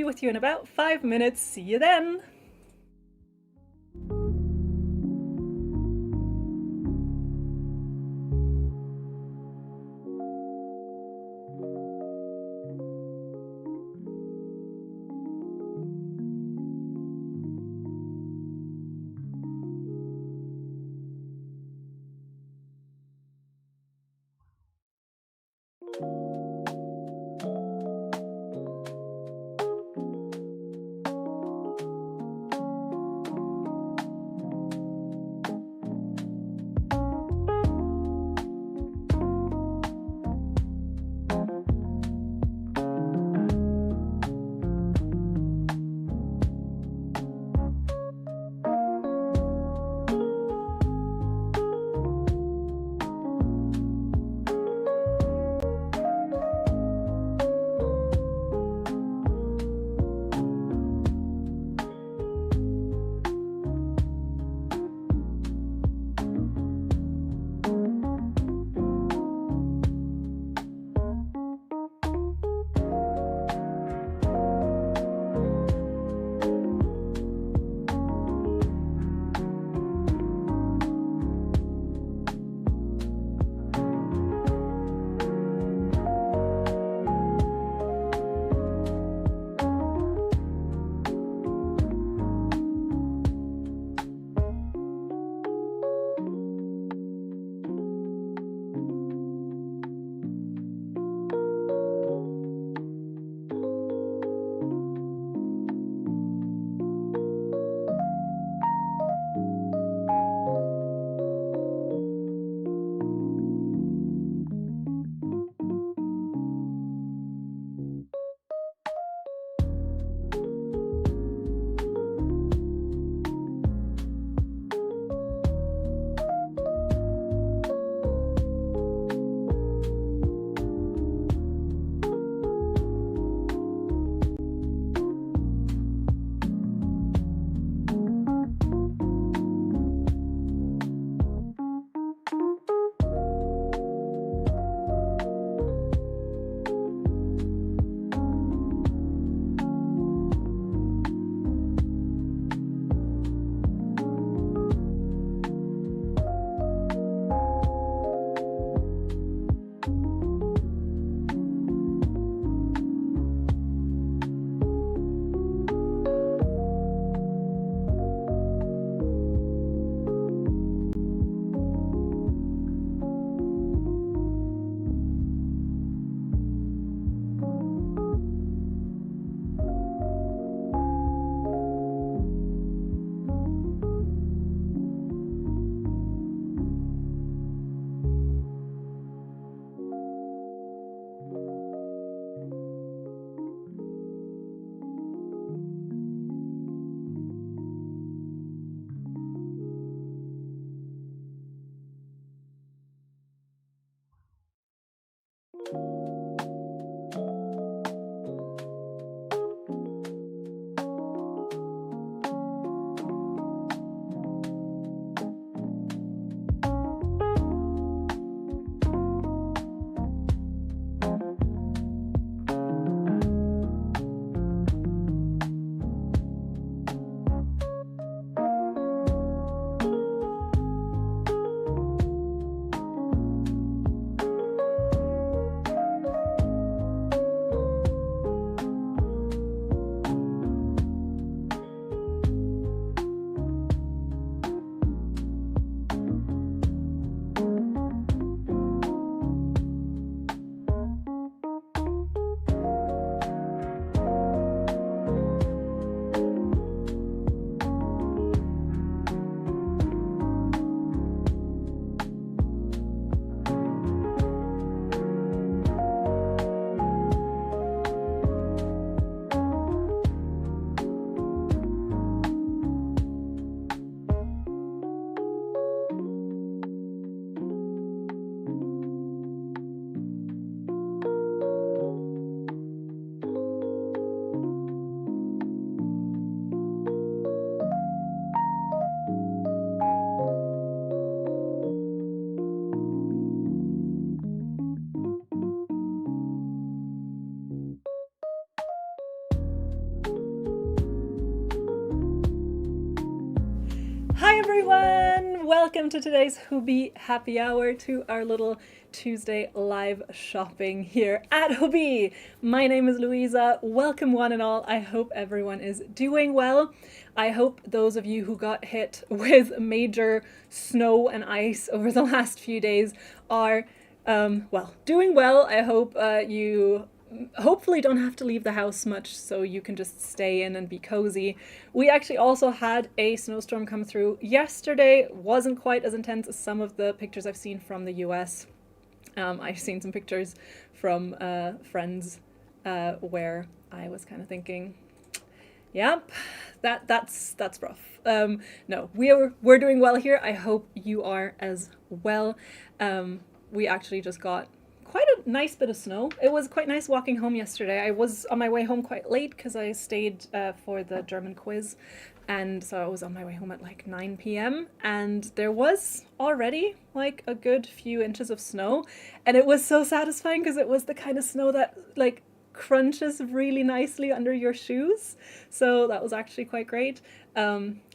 with you in about 5 minutes. See you then! Hi everyone! Welcome to today's Hobbii happy hour, to our little Tuesday live shopping here at Hobbii. My name is Louisa. Welcome one and all. I hope everyone is doing well. I hope those of you who got hit with major snow and ice over the last few days are, well, doing well. I hope you hopefully don't have to leave the house much, so you can just stay in and be cozy. We actually also had a snowstorm come through yesterday. Wasn't quite as intense as some of the pictures I've seen from the US. I've seen some pictures from friends where I was kind of thinking, yep, that's rough. No, we're doing well here. I hope you are as well. We actually just got quite a nice bit of snow. It was quite nice walking home yesterday. I was on my way home quite late because I stayed for the German quiz, and so I was on my way home at like 9 p.m. and there was already like a good few inches of snow, and it was so satisfying because it was the kind of snow that like crunches really nicely under your shoes. So that was actually quite great.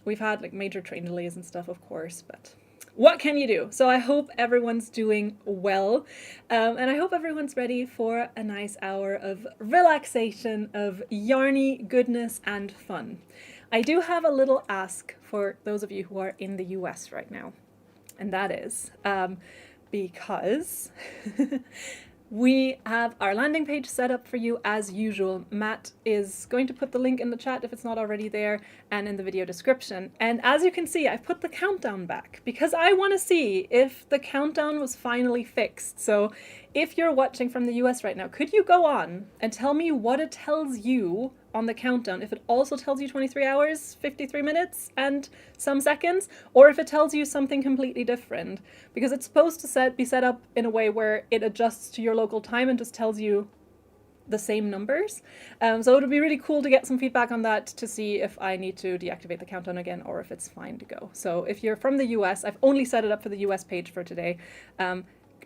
We've had like major train delays and stuff, of course, but what can you do? So I hope everyone's doing well, and I hope everyone's ready for a nice hour of relaxation, of yarny goodness and fun. I do have a little ask for those of you who are in the US right now, and that is because we have our landing page set up for you as usual. Matt is going to put the link in the chat if it's not already there, and in the video description. And as you can see, I've put the countdown back because I want to see if the countdown was finally fixed. So if you're watching from the US right now, could you go on and tell me what it tells you on the countdown? If it also tells you 23 hours, 53 minutes, and some seconds, or if it tells you something completely different. Because it's supposed to be set up in a way where it adjusts to your local time and just tells you the same numbers. So it would be really cool to get some feedback on that, to see if I need to deactivate the countdown again or if it's fine to go. So if you're from the US, I've only set it up for the US page for today.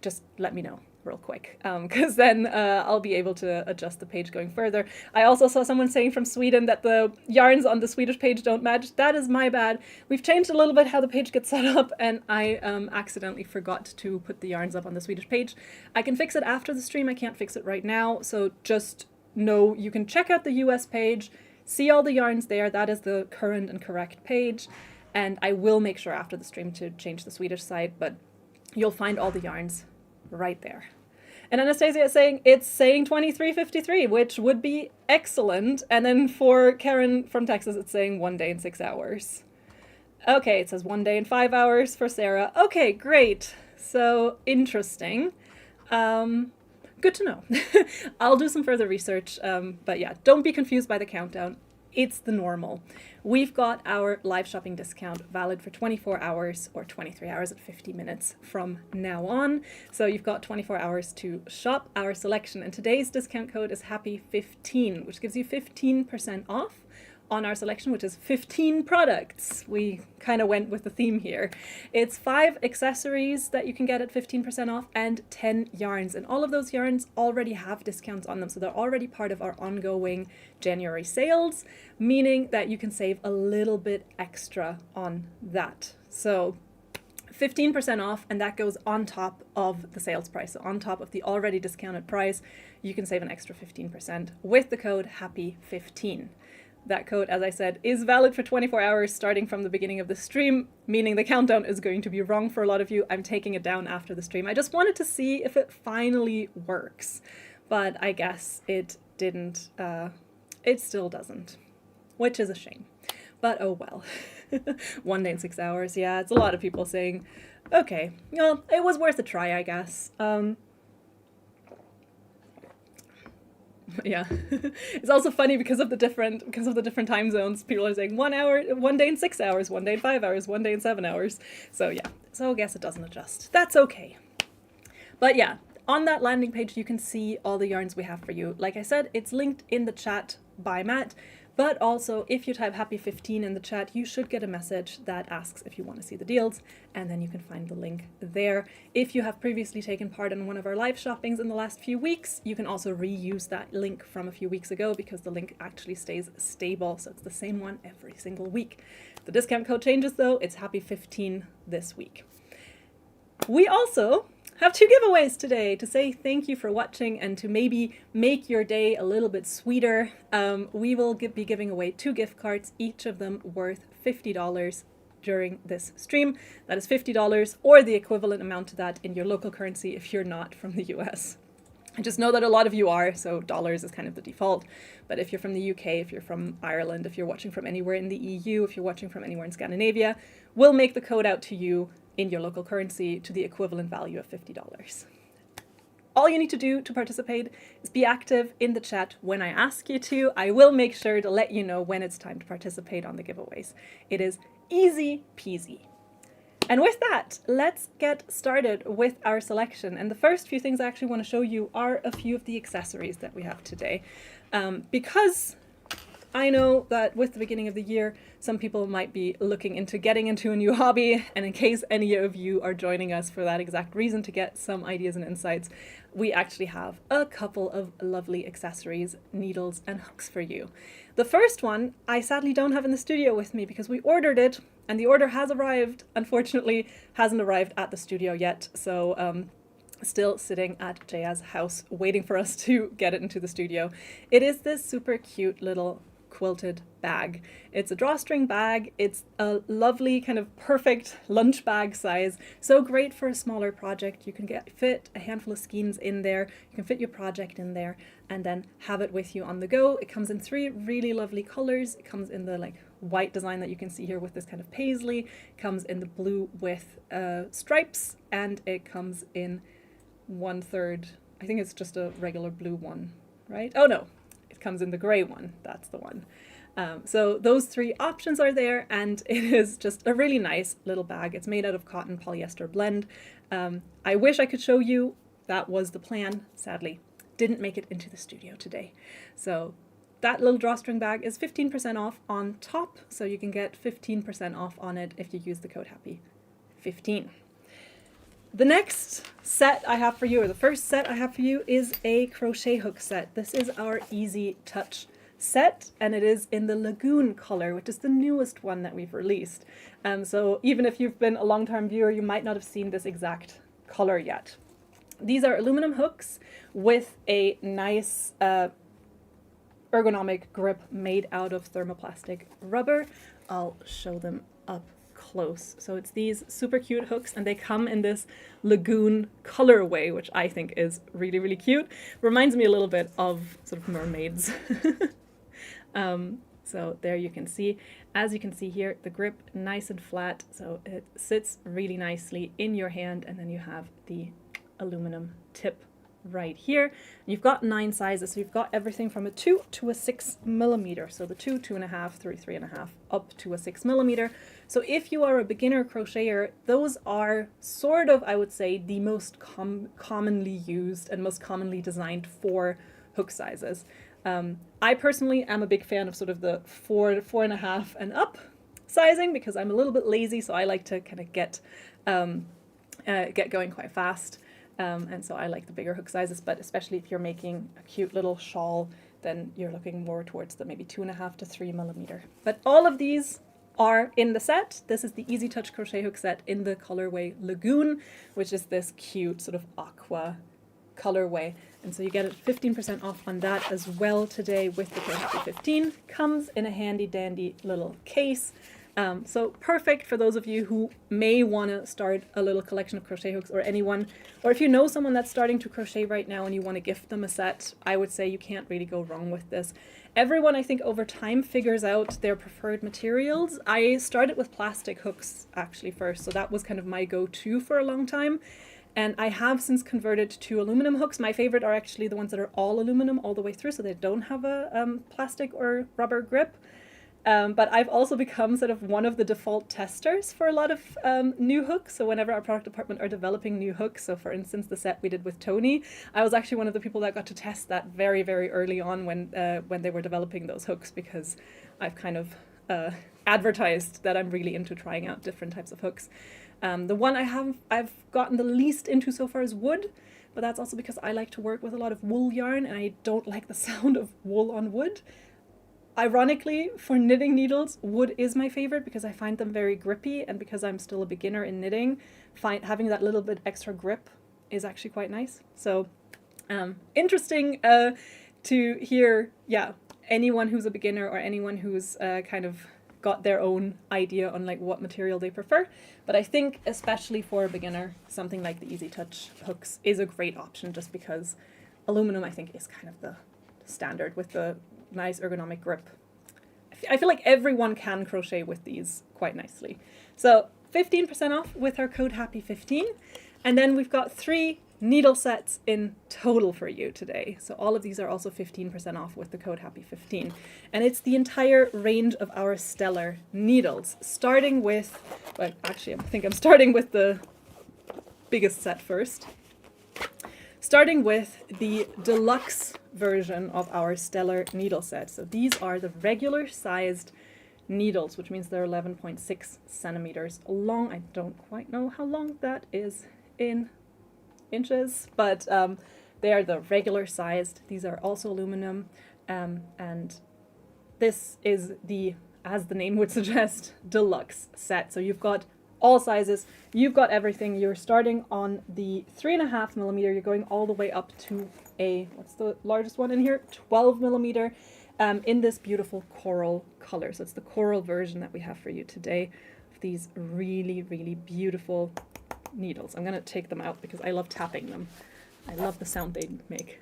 Just let me know real quick, because then I'll be able to adjust the page going further. I also saw someone saying from Sweden that the yarns on the Swedish page don't match. That is my bad. We've changed a little bit how the page gets set up, and I accidentally forgot to put the yarns up on the Swedish page. I can fix it after the stream. I can't fix it right now, so just know you can check out the US page, see all the yarns there. That is the current and correct page, and I will make sure after the stream to change the Swedish site, but you'll find all the yarns right there. And Anastasia is saying it's saying 23:53, which would be excellent. And then for Karen from Texas, it's saying 1 day and 6 hours. Okay, it says 1 day and 5 hours for Sarah. Okay, great. So interesting. Good to know. I'll do some further research. But yeah, don't be confused by the countdown. It's the normal. We've got our live shopping discount valid for 24 hours or 23 hours and 50 minutes from now on. So you've got 24 hours to shop our selection. And today's discount code is HAPPY15, which gives you 15% off on our selection, which is 15 products. We kind of went with the theme here. It's 5 accessories that you can get at 15% off and 10 yarns. And all of those yarns already have discounts on them. So they're already part of our ongoing January sales, meaning that you can save a little bit extra on that. So 15% off, and that goes on top of the sales price. So on top of the already discounted price, you can save an extra 15% with the code HAPPY15. That code, as I said, is valid for 24 hours starting from the beginning of the stream, meaning the countdown is going to be wrong for a lot of you. I'm taking it down after the stream. I just wanted to see if it finally works, but I guess it didn't. It still doesn't, which is a shame, but oh well. 1 day and 6 hours. Yeah, it's a lot of people saying, okay, well, it was worth a try, I guess. Yeah, it's also funny because of the different time zones. People are saying 1 hour, 1 day and 6 hours, 1 day and 5 hours, 1 day and 7 hours. So yeah, so I guess it doesn't adjust. That's okay. But yeah, on that landing page, you can see all the yarns we have for you. Like I said, it's linked in the chat by Matt. But also, if you type happy15 in the chat, you should get a message that asks if you want to see the deals, and then you can find the link there. If you have previously taken part in one of our live shoppings in the last few weeks, you can also reuse that link from a few weeks ago because the link actually stays stable, so it's the same one every single week. The discount code changes though, it's happy15 this week. We also have 2 giveaways today to say thank you for watching and to maybe make your day a little bit sweeter. We will be giving away 2 gift cards, each of them worth $50 during this stream. That is $50 or the equivalent amount to that in your local currency if you're not from the US. I just know that a lot of you are, so dollars is kind of the default. But if you're from the UK, if you're from Ireland, if you're watching from anywhere in the EU, if you're watching from anywhere in Scandinavia, we'll make the code out to you in your local currency to the equivalent value of $50. All you need to do to participate is be active in the chat when I ask you to. I will make sure to let you know when it's time to participate on the giveaways. It is easy peasy. And with that, let's get started with our selection. And the first few things I actually want to show you are a few of the accessories that we have today. Because I know that with the beginning of the year, some people might be looking into getting into a new hobby, and in case any of you are joining us for that exact reason to get some ideas and insights, we actually have a couple of lovely accessories, needles and hooks for you. The first one I sadly don't have in the studio with me because we ordered it and the order has arrived. Unfortunately, hasn't arrived at the studio yet, so still sitting at Jaya's house waiting for us to get it into the studio. It is this super cute little quilted bag. It's a drawstring bag. It's a lovely kind of perfect lunch bag size. So great for a smaller project. You can fit a handful of skeins in there. You can fit your project in there and then have it with you on the go. It comes in 3 really lovely colors. It comes in the like white design that you can see here with this kind of paisley. It comes in the blue with stripes, and it comes in 1/3. I think it's just a regular blue one, right? Oh no, it comes in the gray one. That's the one. So those 3 options are there, and it is just a really nice little bag. It's made out of cotton polyester blend. I wish I could show you. That was the plan. Sadly, didn't make it into the studio today. So that little drawstring bag is 15% off on top, so you can get 15% off on it if you use the code HAPPY15. The next set I have for you, or the first set I have for you, is a crochet hook set. This is our Easy Touch set, and it is in the Lagoon color, which is the newest one that we've released. So even if you've been a long-time viewer, you might not have seen this exact color yet. These are aluminum hooks with a nice ergonomic grip made out of thermoplastic rubber. I'll show them up close. So it's these super cute hooks, and they come in this lagoon colorway, which I think is really, really cute. Reminds me a little bit of sort of mermaids. So there you can see, as you can see here, the grip nice and flat, so it sits really nicely in your hand, and then you have the aluminum tip right here. You've got 9 sizes, so you've got everything from a 2 to a 6 millimeter. So the 2, 2.5, 3, 3.5, up to a 6 millimeter. So if you are a beginner crocheter, those are sort of, I would say, the most commonly used and most commonly designed for hook sizes. I personally am a big fan of sort of the 4 to 4.5 and up sizing because I'm a little bit lazy, so I like to kind of get going quite fast. And so I like the bigger hook sizes, but especially if you're making a cute little shawl, then you're looking more towards the maybe 2.5 to 3 millimeter. But all of these are in the set. This is the Easy Touch crochet hook set in the colorway Lagoon, which is this cute sort of aqua colorway. And so you get it 15% off on that as well today with the code HAPPY15. Comes in a handy dandy little case. So perfect for those of you who may want to start a little collection of crochet hooks, or anyone, or if you know someone that's starting to crochet right now and you want to gift them a set, I would say you can't really go wrong with this. Everyone, I think, over time figures out their preferred materials. I started with plastic hooks actually first, so that was kind of my go-to for a long time. And I have since converted to aluminum hooks. My favorite are actually the ones that are all aluminum all the way through, so they don't have a plastic or rubber grip. But I've also become sort of one of the default testers for a lot of new hooks. So whenever our product department are developing new hooks, so for instance, the set we did with Tony, I was actually one of the people that got to test that very, very early on when they were developing those hooks, because I've kind of advertised that I'm really into trying out different types of hooks. The one I've gotten the least into so far is wood, but that's also because I like to work with a lot of wool yarn and I don't like the sound of wool on wood. Ironically, for knitting needles, wood is my favorite because I find them very grippy, and because I'm still a beginner in knitting, having that little bit extra grip is actually quite nice. So interesting to hear, anyone who's a beginner or anyone who's kind of got their own idea on like what material they prefer. But I think especially for a beginner, something like the Easy Touch hooks is a great option, just because aluminum, I think, is kind of the standard with the nice ergonomic grip. I feel like everyone can crochet with these quite nicely. So 15% off with our code HAPPY15. And then we've got 3 needle sets in total for you today. So all of these are also 15% off with the code HAPPY15. And it's the entire range of our stellar needles, starting with, well, actually I think I'm starting with the biggest set first. Starting with the deluxe version of our stellar needle set. So these are the regular sized needles, which means they're 11.6 centimeters long. I don't quite know how long that is in inches, but they are the regular sized. These are also aluminum, and this is the, as the name would suggest, deluxe set. So you've got all sizes, you've got everything. You're starting on the 3.5 millimeter, you're going all the way up to a, what's the largest one in here? 12 millimeter, in this beautiful coral color. So it's the coral version that we have for you today of these really, really beautiful needles. I'm gonna take them out because I love tapping them. I love the sound they make.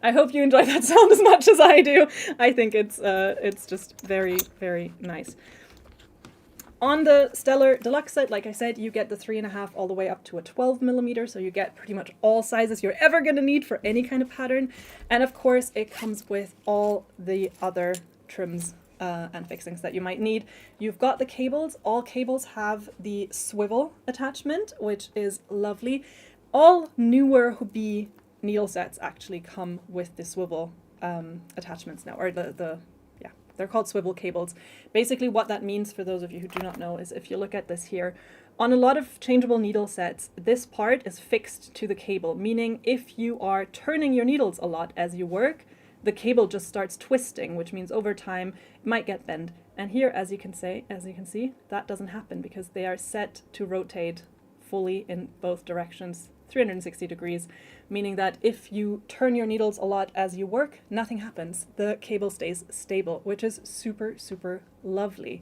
I hope you enjoy that sound as much as I do. I think it's just very, very nice. On the Stellar Deluxe set, like I said, you get the 3.5 all the way up to a 12 millimeter, so you get pretty much all sizes you're ever going to need for any kind of pattern. And of course, it comes with all the other trims and fixings that you might need. You've got the cables. All cables have the swivel attachment, which is lovely. All newer Hobbii needle sets actually come with the swivel attachments now, or they're called swivel cables. Basically what that means, for those of you who do not know, is if you look at this here, on a lot of changeable needle sets, this part is fixed to the cable, meaning if you are turning your needles a lot as you work, the cable just starts twisting, which means over time it might get bent. And here, as you can see, that doesn't happen because they are set to rotate fully in both directions, 360 degrees, meaning that if you turn your needles a lot as you work, nothing happens. The cable stays stable, which is super, super lovely.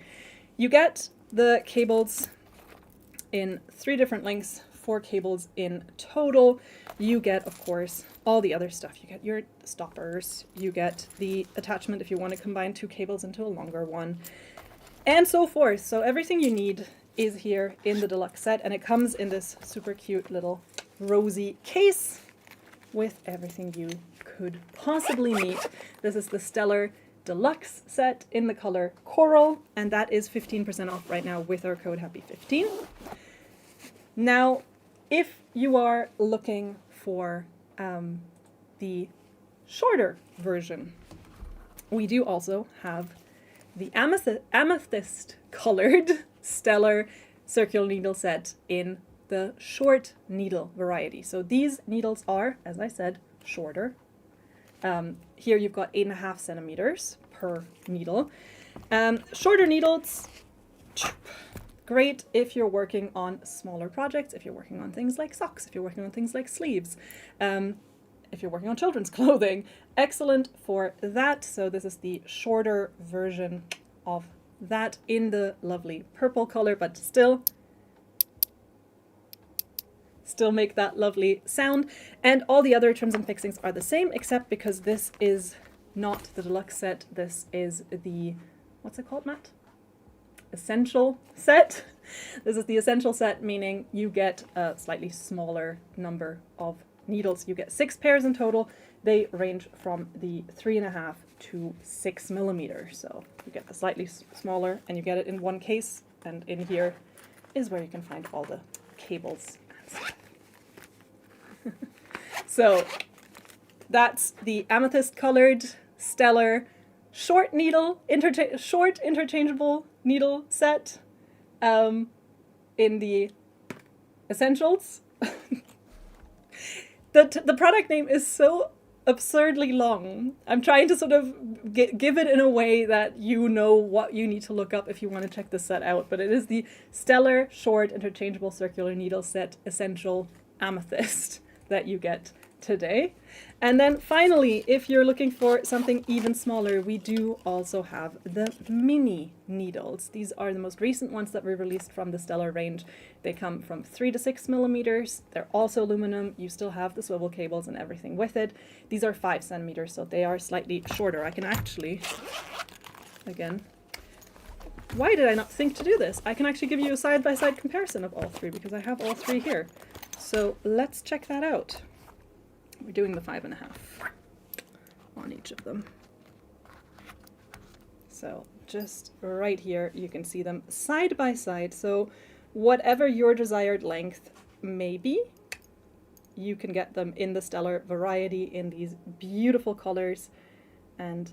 You get the cables in 3 different lengths, 4 cables in total. You get, of course, all the other stuff. You get your stoppers, you get the attachment if you want to combine 2 cables into a longer one, and so forth. So everything you need is here in the deluxe set, and it comes in this super cute little rosy case with everything you could possibly need. This is the Stellar Deluxe set in the color Coral, and that is 15% off right now with our code HAPPY15. Now, if you are looking for the shorter version, we do also have the amethyst colored Stellar circular needle set in the short needle variety. So these needles are, as I said, shorter. Here you've got 8.5 centimeters per needle. Shorter needles, great if you're working on smaller projects, if you're working on things like socks, if you're working on things like sleeves, if you're working on children's clothing, excellent for that. So this is the shorter version of that in the lovely purple color, but still make that lovely sound. And all the other trims and fixings are the same, except because this is not the deluxe set, this is the, what's it called, Matt? Essential set. This is the essential set, meaning you get a slightly smaller number of needles. You get 6 pairs in total, They range from the 3.5 to 6 millimeters. So you get the slightly smaller and you get it in one case. And in here is where you can find all the cables and stuff. So that's the amethyst colored stellar short interchangeable needle set in the essentials. The product name is so absurdly long. I'm trying to sort of give it in a way that you know what you need to look up if you want to check this set out. But it is the Stellar Short Interchangeable Circular Needle Set Essential Amethyst that you get today. And then finally, if you're looking for something even smaller, we do also have the mini needles. These are the most recent ones that we released from the Stellar range. They come from 3 to 6 millimeters. They're also aluminum. You still have the swivel cables and everything with it. These are 5 centimeters, so they are slightly shorter. I can actually, again, why did I not think to do this? I can actually give you a side-by-side comparison of all three because I have all three here. So let's check that out. We're doing the 5.5 on each of them. So just right here, you can see them side by side. So whatever your desired length may be, you can get them in the Stellar variety in these beautiful colors. And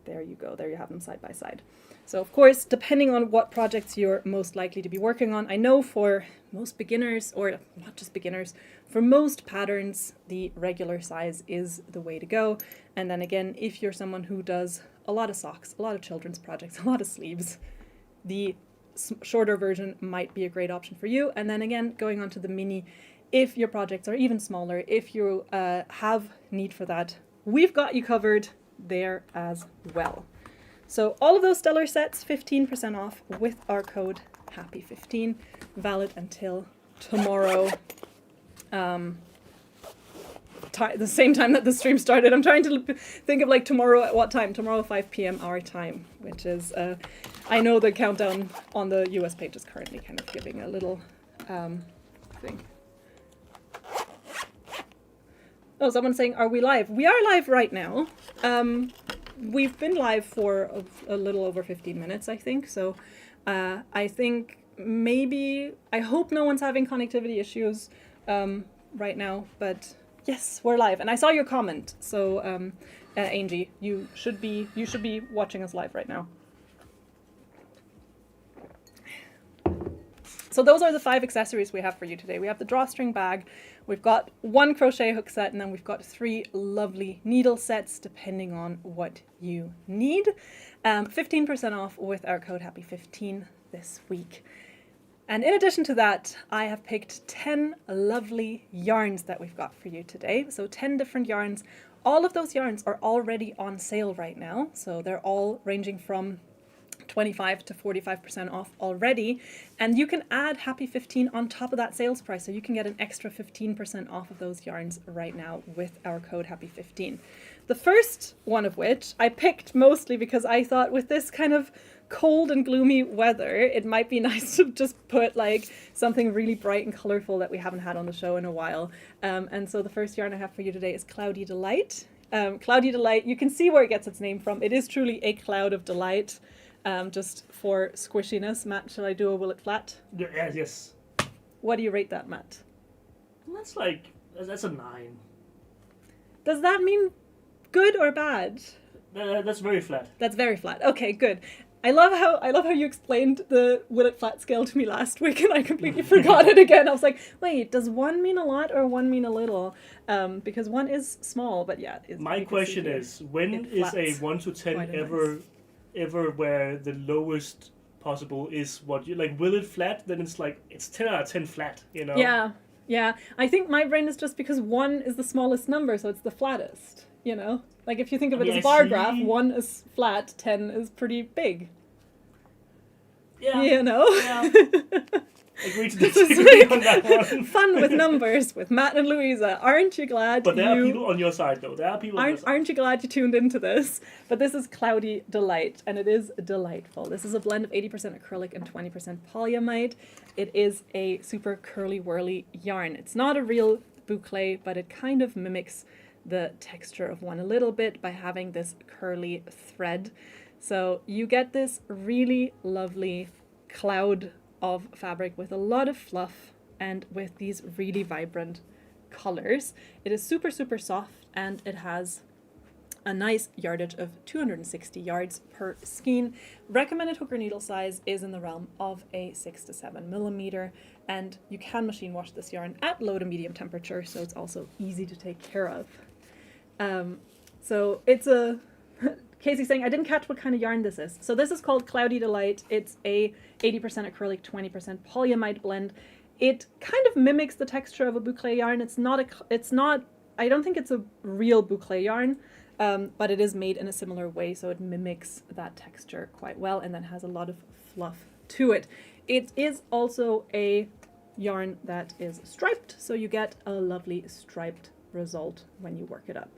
there you go. There you have them side by side. So of course, depending on what projects you're most likely to be working on, I know for most beginners, or not just beginners, for most patterns, the regular size is the way to go. And then again, if you're someone who does a lot of socks, a lot of children's projects, a lot of sleeves, the shorter version might be a great option for you. And then again, going on to the mini, if your projects are even smaller, if you have need for that, we've got you covered there as well. So all of those Stellar sets, 15% off with our code HAPPY15, valid until tomorrow. The same time that the stream started. I'm trying to think of like tomorrow at what time? Tomorrow 5 p.m. our time, which is, I know the countdown on the US page is currently kind of giving a little thing. Oh, someone's saying, are we live? We are live right now. We've been live for a little over 15 minutes, I think. So I think maybe, I hope no one's having connectivity issues right now, but yes, we're live. And I saw your comment. So Angie, you should be watching us live right now. So those are the 5 accessories we have for you today. We have the drawstring bag, we've got 1 crochet hook set, and then we've got 3 lovely needle sets depending on what you need. 15% off with our code HAPPY15 this week. And in addition to that, I have picked 10 lovely yarns that we've got for you today. So 10 different yarns. All of those yarns are already on sale right now. So they're all ranging from 25 to 45% off already, and you can add HAPPY15 on top of that sales price, so you can get an extra 15% off of those yarns right now with our code HAPPY15. The first one of which I picked mostly because I thought with this kind of cold and gloomy weather, it might be nice to just put like something really bright and colorful that we haven't had on the show in a while. And so the first yarn I have for you today is Cloudy Delight. Cloudy Delight, you can see where it gets its name from. It is truly a cloud of delight. Just for squishiness. Matt, shall I do a will it flat? Yeah, yes. What do you rate that, Matt? That's a 9. Does that mean good or bad? That's very flat. That's very flat. Okay, good. I love how you explained the will it flat scale to me last week, and I completely forgot it again. I was like, wait, does 1 mean a lot or 1 mean a little? Because 1 is small, but yeah. My question is, when is a 1 to 10 ever where the lowest possible is what you like? Will it flat? Then it's like it's 10 out of 10 flat, you know? Yeah. I think my brain is just because 1 is the smallest number, so it's the flattest. You know, like if you think of it as a bar graph, 1 is flat, 10 is pretty big. Yeah. You know. Yeah. Agree to disagree on that one. Fun with numbers with Matt and Louisa. Aren't you glad? But there are people on your side, though. There are people. Aren't you glad you tuned into this? But this is Cloudy Delight, and it is delightful. This is a blend of 80% acrylic and 20% polyamide. It is a super curly whirly yarn. It's not a real boucle, but it kind of mimics the texture of one a little bit by having this curly thread. So you get this really lovely cloud of fabric with a lot of fluff and with these really vibrant colors. It is super, super soft, and it has a nice yardage of 260 yards per skein. Recommended hook or needle size is in the realm of a 6 to 7 millimeter, and you can machine wash this yarn at low to medium temperature, so it's also easy to take care of. So it's a Casey's saying, I didn't catch what kind of yarn this is. So this is called Cloudy Delight. It's a 80% acrylic, 20% polyamide blend. It kind of mimics the texture of a boucle yarn. It's not, I don't think it's a real boucle yarn, but it is made in a similar way, so it mimics that texture quite well and then has a lot of fluff to it. It is also a yarn that is striped, so you get a lovely striped result when you work it up.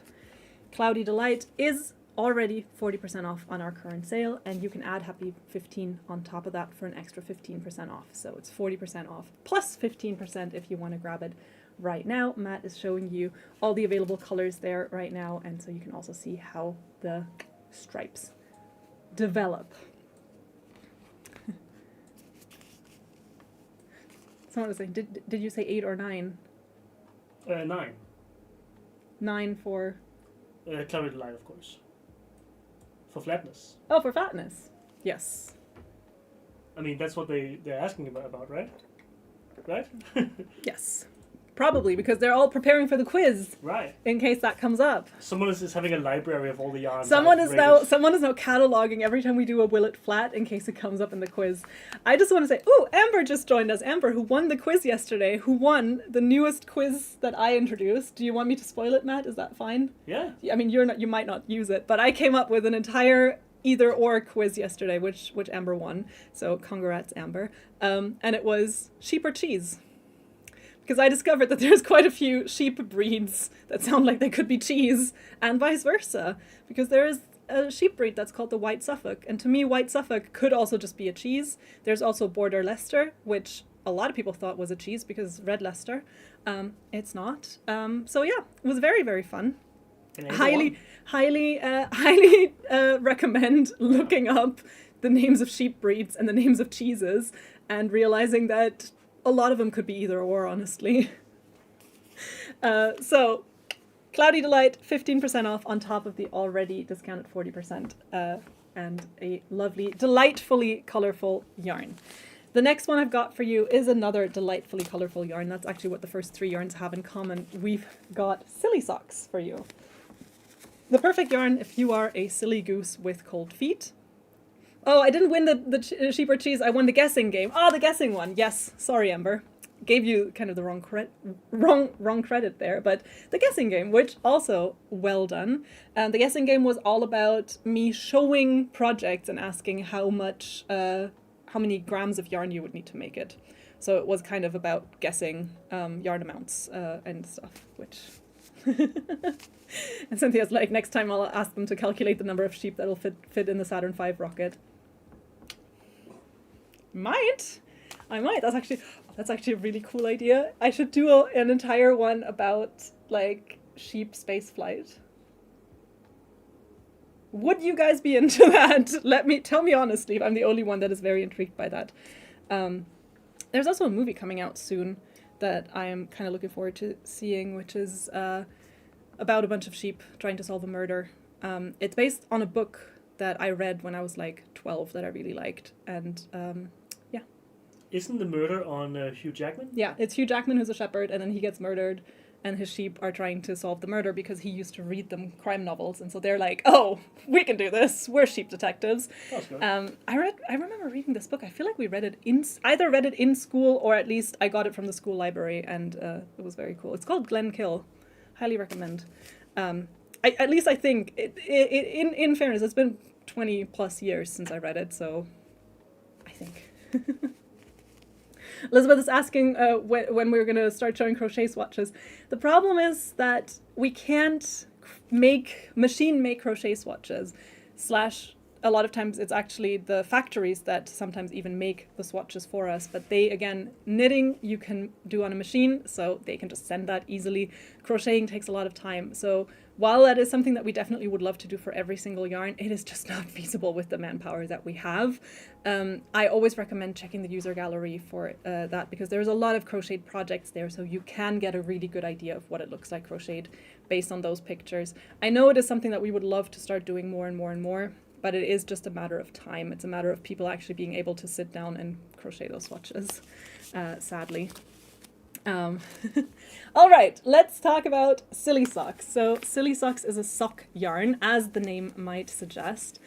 Cloudy Delight is already 40% off on our current sale, and you can add Happy 15 on top of that for an extra 15% off. So it's 40% off plus 15% if you want to grab it right now. Matt is showing you all the available colors there right now, and so you can also see how the stripes develop. Someone was saying, did you say 8 or 9? 9. 9 for? Cloudy Delight, of course. For flatness. Oh, for fatness. Yes. I mean, that's what they're asking about, right? Right? Yes. Probably, because they're all preparing for the quiz. Right. In case that comes up. Someone is having a library of all the yarns. Someone is now cataloging every time we do a Will It Flat in case it comes up in the quiz. I just want to say, ooh, Amber just joined us. Amber, who won the quiz yesterday, who won the newest quiz that I introduced. Do you want me to spoil it, Matt? Is that fine? Yeah. I mean, you might not use it, but I came up with an entire either or quiz yesterday, which Amber won. So congrats, Amber. And it was sheep or cheese. Because I discovered that there's quite a few sheep breeds that sound like they could be cheese, and vice versa. Because there is a sheep breed that's called the White Suffolk, and to me, White Suffolk could also just be a cheese. There's also Border Leicester, which a lot of people thought was a cheese because Red Leicester. It's not. So yeah, it was very, very fun. Highly recommend looking up the names of sheep breeds and the names of cheeses and realizing that a lot of them could be either or, honestly. So, Cloudy Delight, 15% off on top of the already discounted 40%, and a lovely, delightfully colorful yarn. The next one I've got for you is another delightfully colorful yarn. That's actually what the first 3 yarns have in common. We've got Silly Socks for you. The perfect yarn if you are a silly goose with cold feet. Oh, I didn't win the sheep or cheese. I won the guessing game. Oh, the guessing one. Yes. Sorry, Amber. Gave you kind of the wrong credit there. But the guessing game, which also well done. The guessing game was all about me showing projects and asking how many grams of yarn you would need to make it. So it was kind of about guessing yarn amounts and stuff, which... And Cynthia's like, next time I'll ask them to calculate the number of sheep that'll fit in the Saturn V rocket. I might. That's actually a really cool idea. I should do an entire one about like sheep space flight. Would you guys be into that? Tell me honestly if I'm the only one that is very intrigued by that. There's also a movie coming out soon that I am kind of looking forward to seeing, which is about a bunch of sheep trying to solve a murder. It's based on a book that I read when I was like 12 that I really liked, and yeah. Isn't the murder on Hugh Jackman? Yeah, it's Hugh Jackman who's a shepherd, and then he gets murdered, and his sheep are trying to solve the murder because he used to read them crime novels, and so they're like, oh, we can do this. We're sheep detectives. That's good. I remember reading this book. I feel like we read it in school, or at least I got it from the school library, and it was very cool. It's called Glen Kill. Highly recommend. At least I think, in fairness, it's been 20 plus years since I read it, so I think. Elizabeth is asking when we're going to start showing crochet swatches. The problem is that we can't machine make crochet swatches / a lot of times it's actually the factories that sometimes even make the swatches for us. But they, again, knitting you can do on a machine, so they can just send that easily. Crocheting takes a lot of time. So while that is something that we definitely would love to do for every single yarn, it is just not feasible with the manpower that we have. I always recommend checking the user gallery for that, because there's a lot of crocheted projects there, so you can get a really good idea of what it looks like crocheted based on those pictures. I know it is something that we would love to start doing more and more and more, but it is just a matter of time. It's a matter of people actually being able to sit down and crochet those swatches, sadly. All right, let's talk about Silly Socks. So Silly Socks is a sock yarn, as the name might suggest.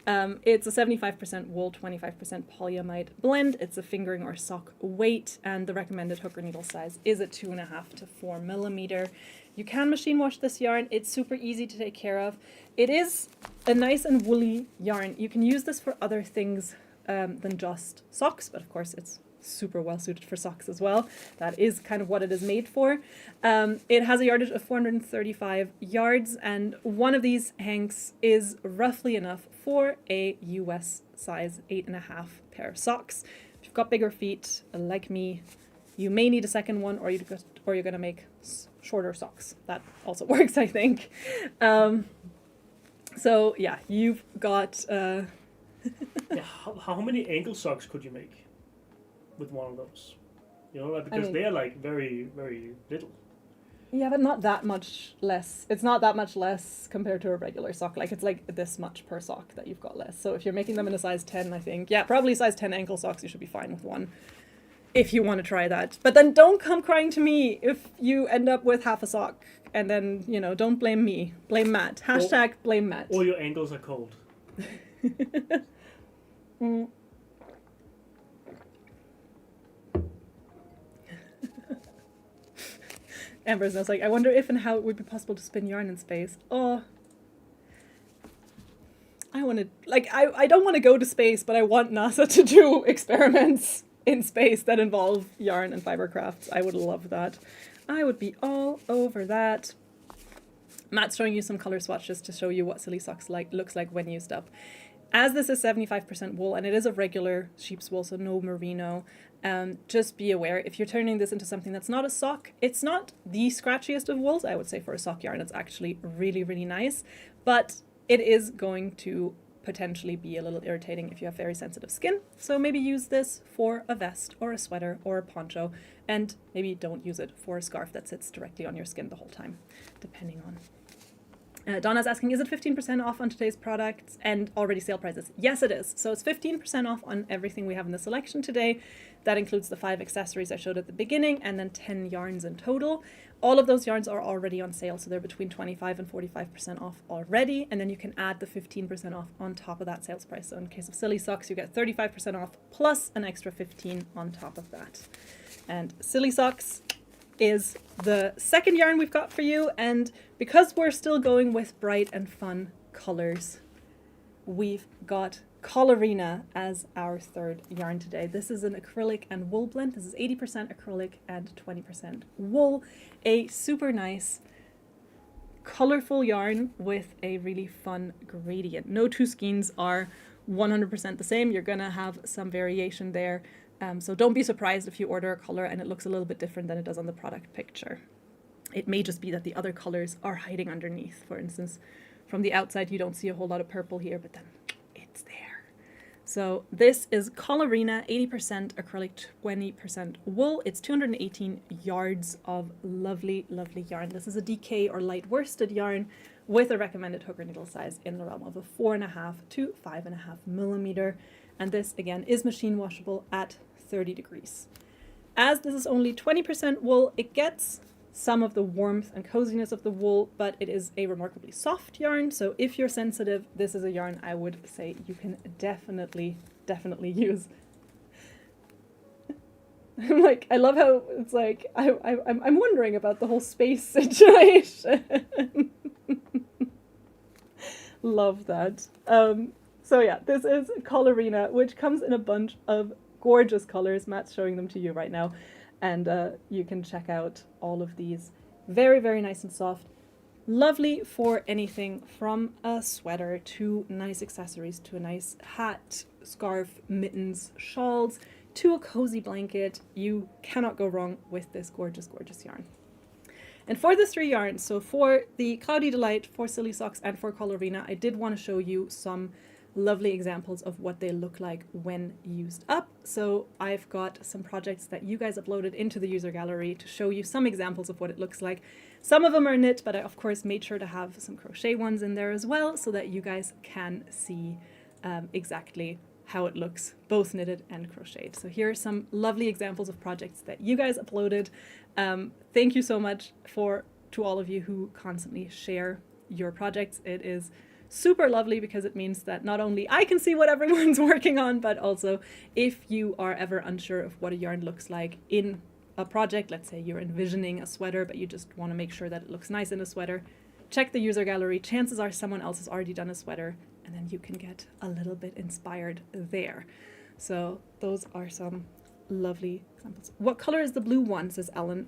It's a 75% wool, 25% polyamide blend. It's a fingering or sock weight, and the recommended hook or needle size is a 2.5 to 4 millimeter. You can machine wash this yarn. It's super easy to take care of. It is a nice and woolly yarn. You can use this for other things than just socks, but of course it's super well suited for socks as well. That is kind of what it is made for. It has a yardage of 435 yards, and one of these hanks is roughly enough for a US size 8.5 pair of socks. If you've got bigger feet like me, you may need a second one, or you're going to make shorter socks. That also works, I think. So yeah, you've got yeah, how many ankle socks could you make with one of those? You know, because they are like very, very little. Yeah, but not that much less. It's not that much less compared to a regular sock. Like, it's like this much per sock that you've got less. So if you're making them in a size 10, I think, yeah, probably size 10 ankle socks, you should be fine with one, if you want to try that. But then don't come crying to me if you end up with half a sock, and then, you know, don't blame me. Blame Matt. Hashtag blame Matt. Or your ankles are cold. Mm. Amber's now like, I wonder if and how it would be possible to spin yarn in space. Oh, I want to, like, I don't want to go to space, but I want NASA to do experiments in space that involve yarn and fiber crafts. I would love that. I would be all over that. Matt's showing you some color swatches to show you what Silly Socks looks like when used up. As this is 75% wool, and it is a regular sheep's wool, so no merino, just be aware, if you're turning this into something that's not a sock, it's not the scratchiest of wools. I would say for a sock yarn, it's actually really, really nice, but it is going to potentially be a little irritating if you have very sensitive skin. So maybe use this for a vest or a sweater or a poncho, and maybe don't use it for a scarf that sits directly on your skin the whole time, depending on. Donna's asking, is it 15% off on today's products and already sale prices? Yes, it is. So it's 15% off on everything we have in the selection today. That includes the 5 accessories I showed at the beginning, and then 10 yarns in total. All of those yarns are already on sale, so they're between 25 and 45% off already, and then you can add the 15% off on top of that sales price. So in case of Silly Socks, you get 35% off plus an extra 15 on top of that. And Silly Socks is the second yarn we've got for you, and because we're still going with bright and fun colors, we've got Colorina as our third yarn today. This is an acrylic and wool blend. This is 80% acrylic and 20% wool. A super nice colorful yarn with a really fun gradient. No two skeins are 100% the same. You're gonna have some variation there. So don't be surprised if you order a color and it looks a little bit different than it does on the product picture. It may just be that the other colors are hiding underneath. For instance, from the outside you don't see a whole lot of purple here, but then it's there. So this is Colorina, 80% acrylic, 20% wool. It's 218 yards of lovely, lovely yarn. This is a DK or light worsted yarn with a recommended hook or needle size in the realm of a 4.5 to 5.5 millimeter. And this, again, is machine washable at 30 degrees. As this is only 20% wool, it gets some of the warmth and coziness of the wool, but it is a remarkably soft yarn. So if you're sensitive, this is a yarn I would say you can definitely use. I'm like, I love how it's like, I'm wondering about the whole space situation. Love that. So yeah, this is Colorina, which comes in a bunch of gorgeous colors. Matt's showing them to you right now. And you can check out all of these. Very, very nice and soft. Lovely for anything from a sweater to nice accessories to a nice hat, scarf, mittens, shawls, to a cozy blanket. You cannot go wrong with this gorgeous, gorgeous yarn. And for the 3 yarns, so for the Cloudy Delight, for Silly Socks, and for Colorina, I did want to show you some lovely examples of what they look like when used up. So I've got some projects that you guys uploaded into the user gallery to show you some examples of what it looks like. Some of them are knit, but I of course made sure to have some crochet ones in there as well so that you guys can see exactly how it looks, both knitted and crocheted. So here are some lovely examples of projects that you guys uploaded. Thank you so much to all of you who constantly share your projects. It is super lovely because it means that not only I can see what everyone's working on, but also if you are ever unsure of what a yarn looks like in a project, let's say you're envisioning a sweater, but you just want to make sure that it looks nice in a sweater, check the user gallery. Chances are someone else has already done a sweater, and then you can get a little bit inspired there. So those are some lovely examples. What color is the blue one, says Ellen.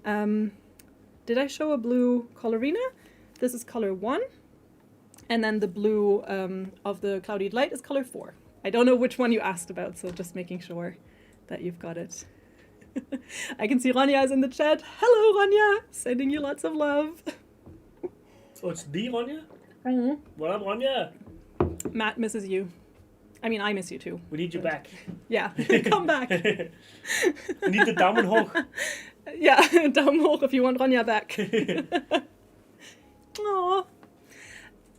Did I show a blue Colorina? This is color 1. And then the blue of the Cloudy Delight is color 4. I don't know which one you asked about, so just making sure that you've got it. I can see Ronja is in the chat. Hello, Ronja! Sending you lots of love. Oh, it's the Ronja? Mm-hmm. What up, Ronja? Matt misses you. I mean, I miss you too. We need you back. Yeah, come back. We need the Daumen hoch. Yeah, Daumen hoch if you want Ronja back. Aww.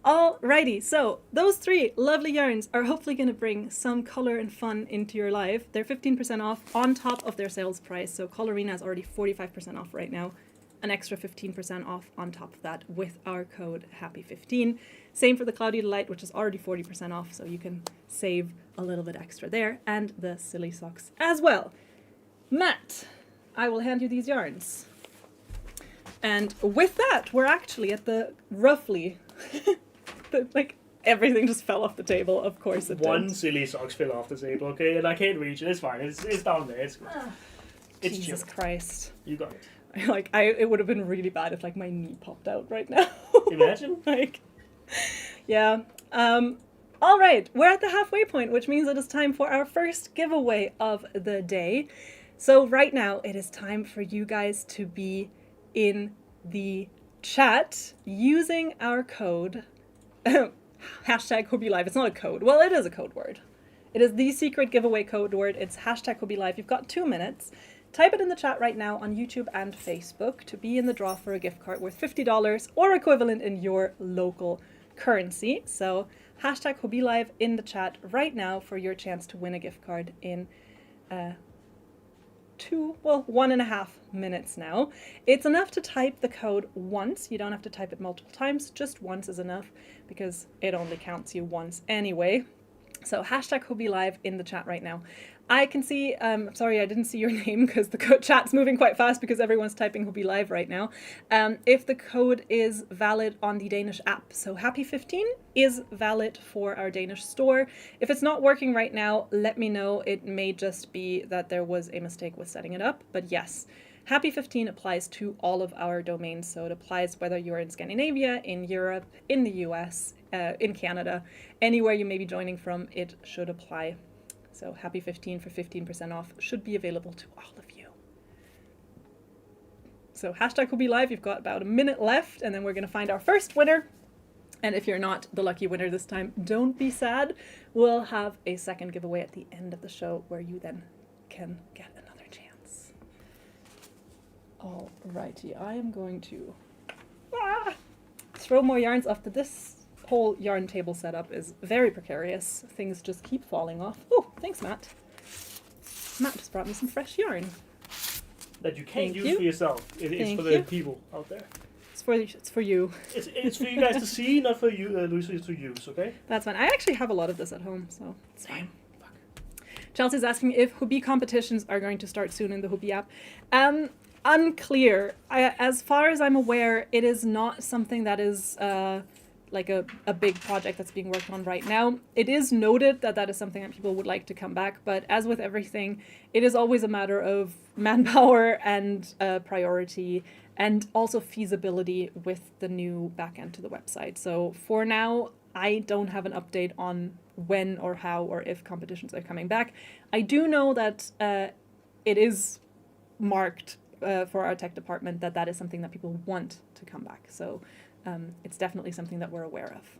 Alrighty, so those 3 lovely yarns are hopefully going to bring some color and fun into your life. They're 15% off on top of their sales price, so Colorina is already 45% off right now. An extra 15% off on top of that with our code HAPPY15. Same for the Cloudy Delight, which is already 40% off, so you can save a little bit extra there, and the Silly Socks as well. Matt, I will hand you these yarns. And with that, we're actually at the roughly... like everything just fell off the table. Of course it did. One Silly Socks fell off the table, okay, and I can't reach it. It's fine. It's down there. It's good. It's Jesus chill. Christ! You got it. It would have been really bad if like my knee popped out right now. Imagine. Yeah. All right, we're at the halfway point, which means it is time for our first giveaway of the day. So right now it is time for you guys to be in the chat using our code. Hashtag Hobbii Live. It's not a code. Well, it is a code word. It is the secret giveaway code word. It's hashtag Hobbii Live. You've got 2 minutes. Type it in the chat right now on YouTube and Facebook to be in the draw for a gift card worth $50 or equivalent in your local currency. So hashtag Hobbii Live in the chat right now for your chance to win a gift card in 1.5 minutes now. It's enough to type the code once. You don't have to type it multiple times. Just once is enough because it only counts you once anyway. So hashtag Hobbii Live in the chat right now. I can see, sorry, I didn't see your name because the chat's moving quite fast because everyone's typing Hobbii Live right now. If the code is valid on the Danish app, so Happy15 is valid for our Danish store. If it's not working right now, let me know. It may just be that there was a mistake with setting it up, but yes. Happy15 applies to all of our domains, so it applies whether you're in Scandinavia, in Europe, in the US, in Canada, anywhere you may be joining from, it should apply. So Happy15 for 15% off should be available to all of you. So hashtag Hobbii Live, you've got about a minute left, and then we're going to find our first winner. And if you're not the lucky winner this time, don't be sad. We'll have a second giveaway at the end of the show where you then can get another chance. Alrighty, I am going to throw more yarns off to this. Whole yarn table setup is very precarious. Things just keep falling off. Oh, thanks, Matt. Matt just brought me some fresh yarn. That you can't use for yourself. It's for the people out there. It's for you. It's for you guys to see, not for you, Lucy, to use, okay? That's fine. I actually have a lot of this at home, so it's fine. Fuck. Chelsea's asking if Hobbii competitions are going to start soon in the Hobbii app. Unclear. As far as I'm aware, it is not something that is like a big project that's being worked on right now. It is noted that that is something that people would like to come back, but as with everything, it is always a matter of manpower and priority, and also feasibility with the new backend to the website. So for now, I don't have an update on when or how or if competitions are coming back. I do know that it is marked for our tech department that that is something that people want to come back. So it's definitely something that we're aware of.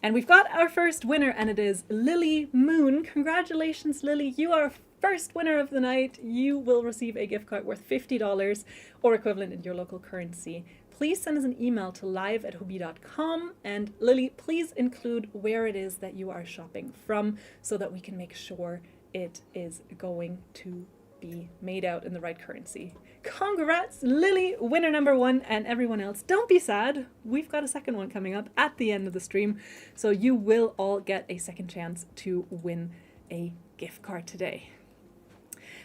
And we've got our first winner, and it is Lily Moon. Congratulations, Lily. You are first winner of the night. You will receive a gift card worth $50 or equivalent in your local currency. Please send us an email to live@hobbii.com. And Lily, please include where it is that you are shopping from so that we can make sure it is going to be made out in the right currency. Congrats, Lily, winner number 1, and everyone else, don't be sad. We've got a second one coming up at the end of the stream, so you will all get a second chance to win a gift card today.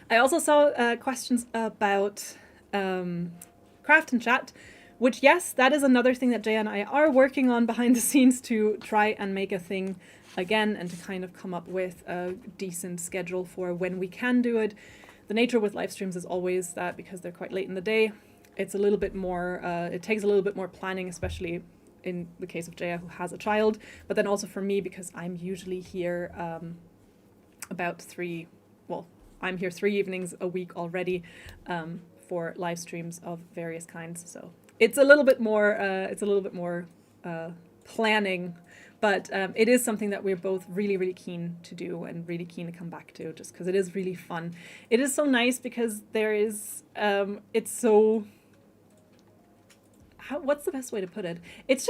I also saw questions about craft and chat, which, yes, that is another thing that Jay and I are working on behind the scenes to try and make a thing again and to kind of come up with a decent schedule for when we can do it. The nature with live streams is always that because they're quite late in the day, it's a little bit more, it takes a little bit more planning, especially in the case of Jaya, who has a child, but then also for me, because I'm usually here I'm here 3 evenings a week already for live streams of various kinds. So it's a little bit more planning. But it is something that we're both really, really keen to do and really keen to come back to, just because it is really fun. It is so nice because there is, it's so, what's the best way to put it? It's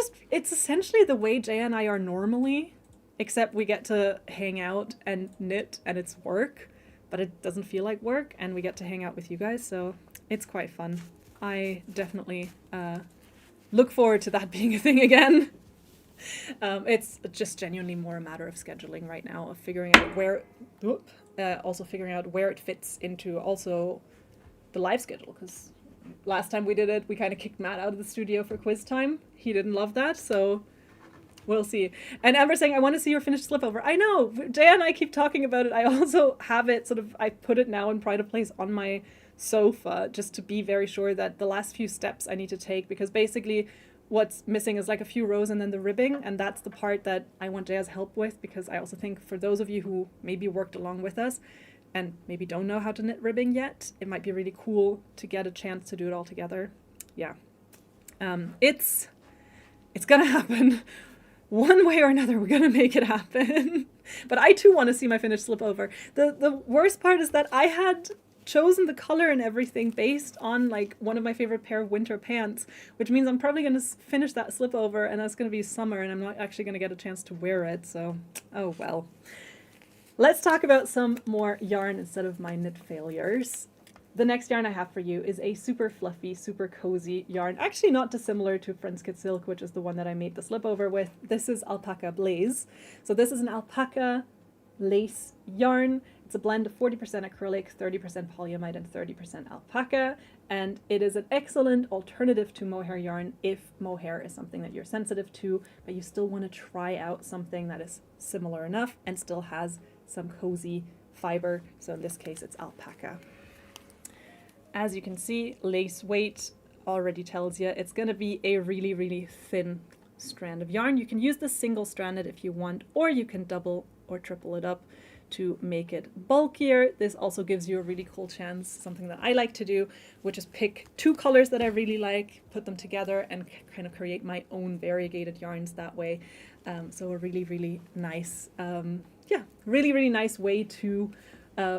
essentially the way Jay and I are normally, except we get to hang out and knit and it's work, but it doesn't feel like work, and we get to hang out with you guys, so it's quite fun. I definitely look forward to that being a thing again. It's just genuinely more a matter of scheduling right now, of figuring out where it fits into also the live schedule, because last time we did it, we kind of kicked Matt out of the studio for quiz time. He didn't love that, so we'll see. And Amber's saying, I want to see your finished slipover. I know, Jay and I keep talking about it. I also have it I put it now in pride of place on my sofa, just to be very sure that the last few steps I need to take, because basically what's missing is like a few rows and then the ribbing, and that's the part that I want Jay's help with, because I also think for those of you who maybe worked along with us and maybe don't know how to knit ribbing yet, it might be really cool to get a chance to do it all together. Yeah. It's gonna happen. One way or another, we're gonna make it happen. But I too want to see my finished slipover. The worst part is that I had chosen the color and everything based on like one of my favorite pair of winter pants, which means I'm probably going to finish that slipover and that's going to be summer and I'm not actually going to get a chance to wear it, so oh well. Let's talk about some more yarn instead of my knit failures. The next yarn I have for you is a super fluffy, super cozy yarn, actually not dissimilar to Friends Kit Silk, which is the one that I made the slipover with. This is Alpaca Blaze. So this is an alpaca lace yarn. It's a blend of 40% acrylic, 30% polyamide, and 30% alpaca, and it is an excellent alternative to mohair yarn if mohair is something that you're sensitive to, but you still want to try out something that is similar enough and still has some cozy fiber. So in this case, it's alpaca. As you can see, lace weight already tells you it's going to be a really, really thin strand of yarn. You can use the single stranded if you want, or you can double or triple it up to make it bulkier. This also gives you a really cool chance, something that I like to do, which is pick 2 colors that I really like, put them together and kind of create my own variegated yarns that way. So a really, really nice, really nice way to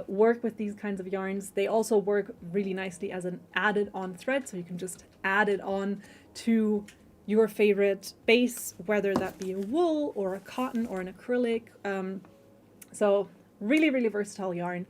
work with these kinds of yarns. They also work really nicely as an added on thread, so you can just add it on to your favorite base, whether that be a wool or a cotton or an acrylic. So really, really versatile yarn,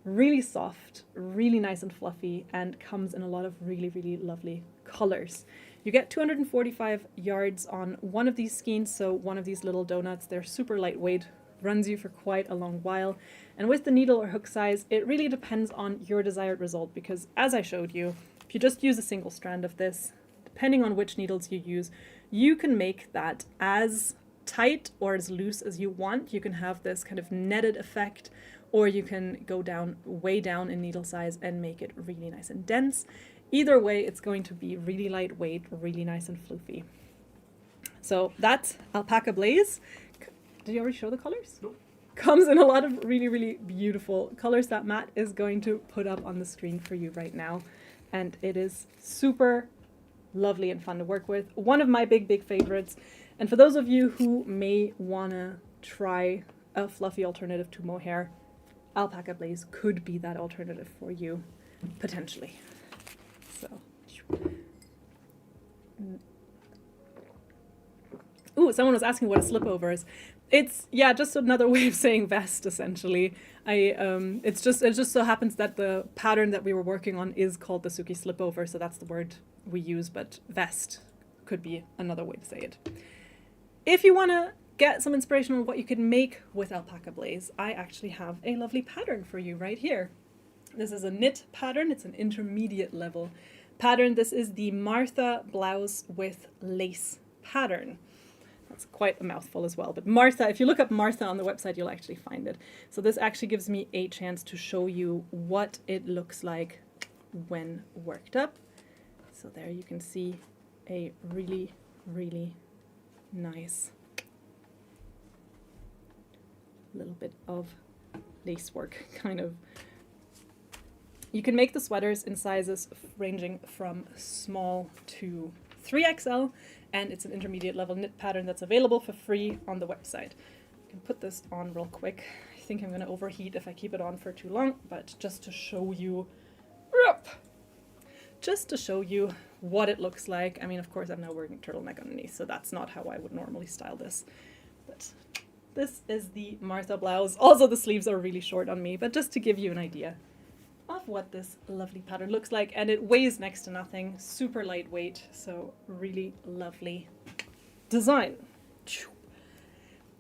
really soft, really nice and fluffy, and comes in a lot of really, really lovely colors. You get 245 yards on one of these skeins, so one of these little donuts. They're super lightweight, runs you for quite a long while. And with the needle or hook size, it really depends on your desired result, because as I showed you, if you just use a single strand of this, depending on which needles you use, you can make that as tight or as loose as you want. You can have this kind of netted effect, or you can go down way down in needle size and make it really nice and dense. Either way, it's going to be really lightweight, really nice and floofy. So that's Alpaca Blaze. Did you already show the colors? Nope. Comes in a lot of really, really beautiful colors that Matt is going to put up on the screen for you right now. And it is super lovely and fun to work with. One of my big favorites. And for those of you who may want to try a fluffy alternative to mohair, Alpaca Blaze could be that alternative for you, potentially. So, ooh, someone was asking what a slipover is. It's, yeah, just another way of saying vest, essentially. It just so happens that the pattern that we were working on is called the Suki slipover, so that's the word we use, but vest could be another way to say it. If you want to get some inspiration on what you can make with Alpaca Blaze, I actually have a lovely pattern for you right here. This is a knit pattern. It's an intermediate level pattern. This is the Martha blouse with lace pattern. That's quite a mouthful as well. But Martha, if you look up Martha on the website, you'll actually find it. So this actually gives me a chance to show you what it looks like when worked up. So there you can see a really, really nice little bit of lace work, kind of. You can make the sweaters in sizes ranging from small to 3XL, and it's an intermediate level knit pattern that's available for free on the website. I can put this on real quick. I think I'm going to overheat if I keep it on for too long, but just to show you what it looks like. I mean, of course, I'm now wearing a turtleneck underneath, so that's not how I would normally style this. But this is the Martha blouse. Also, the sleeves are really short on me, but just to give you an idea of what this lovely pattern looks like. And it weighs next to nothing, super lightweight, so really lovely design.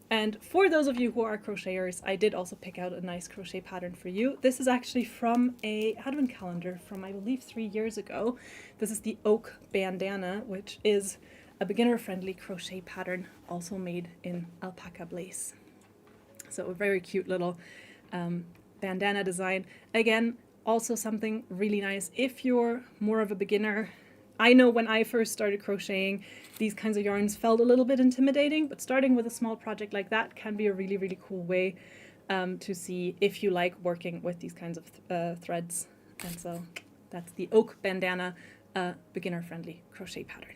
And for those of you who are crocheters, I did also pick out a nice crochet pattern for you. This is actually from a advent calendar from, I believe, 3 years ago. This is the Oak Bandana, which is a beginner-friendly crochet pattern, also made in Alpaca Blaze. So a very cute little bandana design. Again, also something really nice if you're more of a beginner. I know when I first started crocheting, these kinds of yarns felt a little bit intimidating, but starting with a small project like that can be a really, really cool way to see if you like working with these kinds of threads. And so that's the Oak Bandana beginner-friendly crochet pattern.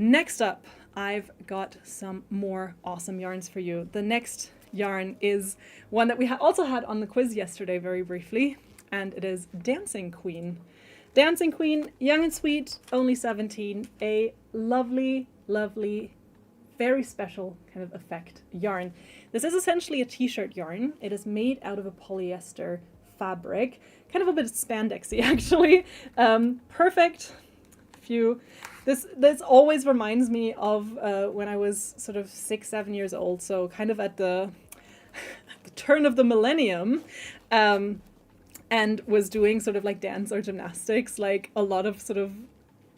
Next up, I've got some more awesome yarns for you. The next yarn is one that we also had on the quiz yesterday very briefly, and it is Dancing Queen. Dancing Queen, young and sweet, only 17, a lovely, lovely, very special kind of effect yarn. This is essentially a t-shirt yarn. It is made out of a polyester fabric, kind of a bit spandexy actually. Perfect. This always reminds me of when I was sort of 6-7 years old, so kind of at the turn of the millennium, and was doing sort of like dance or gymnastics. Like a lot of sort of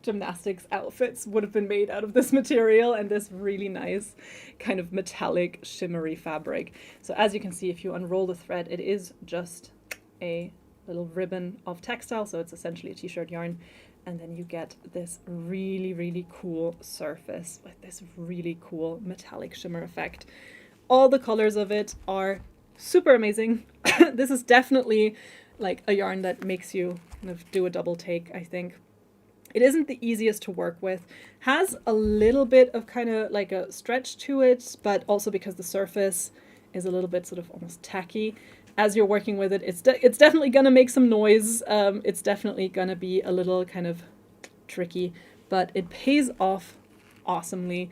gymnastics outfits would have been made out of this material and this really nice kind of metallic shimmery fabric. So as you can see, if you unroll the thread, it is just a little ribbon of textile, so it's essentially a t-shirt yarn. And then you get this really, really cool surface with this really cool metallic shimmer effect. All the colors of it are super amazing. This is definitely like a yarn that makes you kind of do a double take, I think. It isn't the easiest to work with. Has a little bit of kind of like a stretch to it, but also because the surface is a little bit sort of almost tacky. As you're working with it, it's definitely going to make some noise. It's definitely going to be a little kind of tricky, but it pays off awesomely.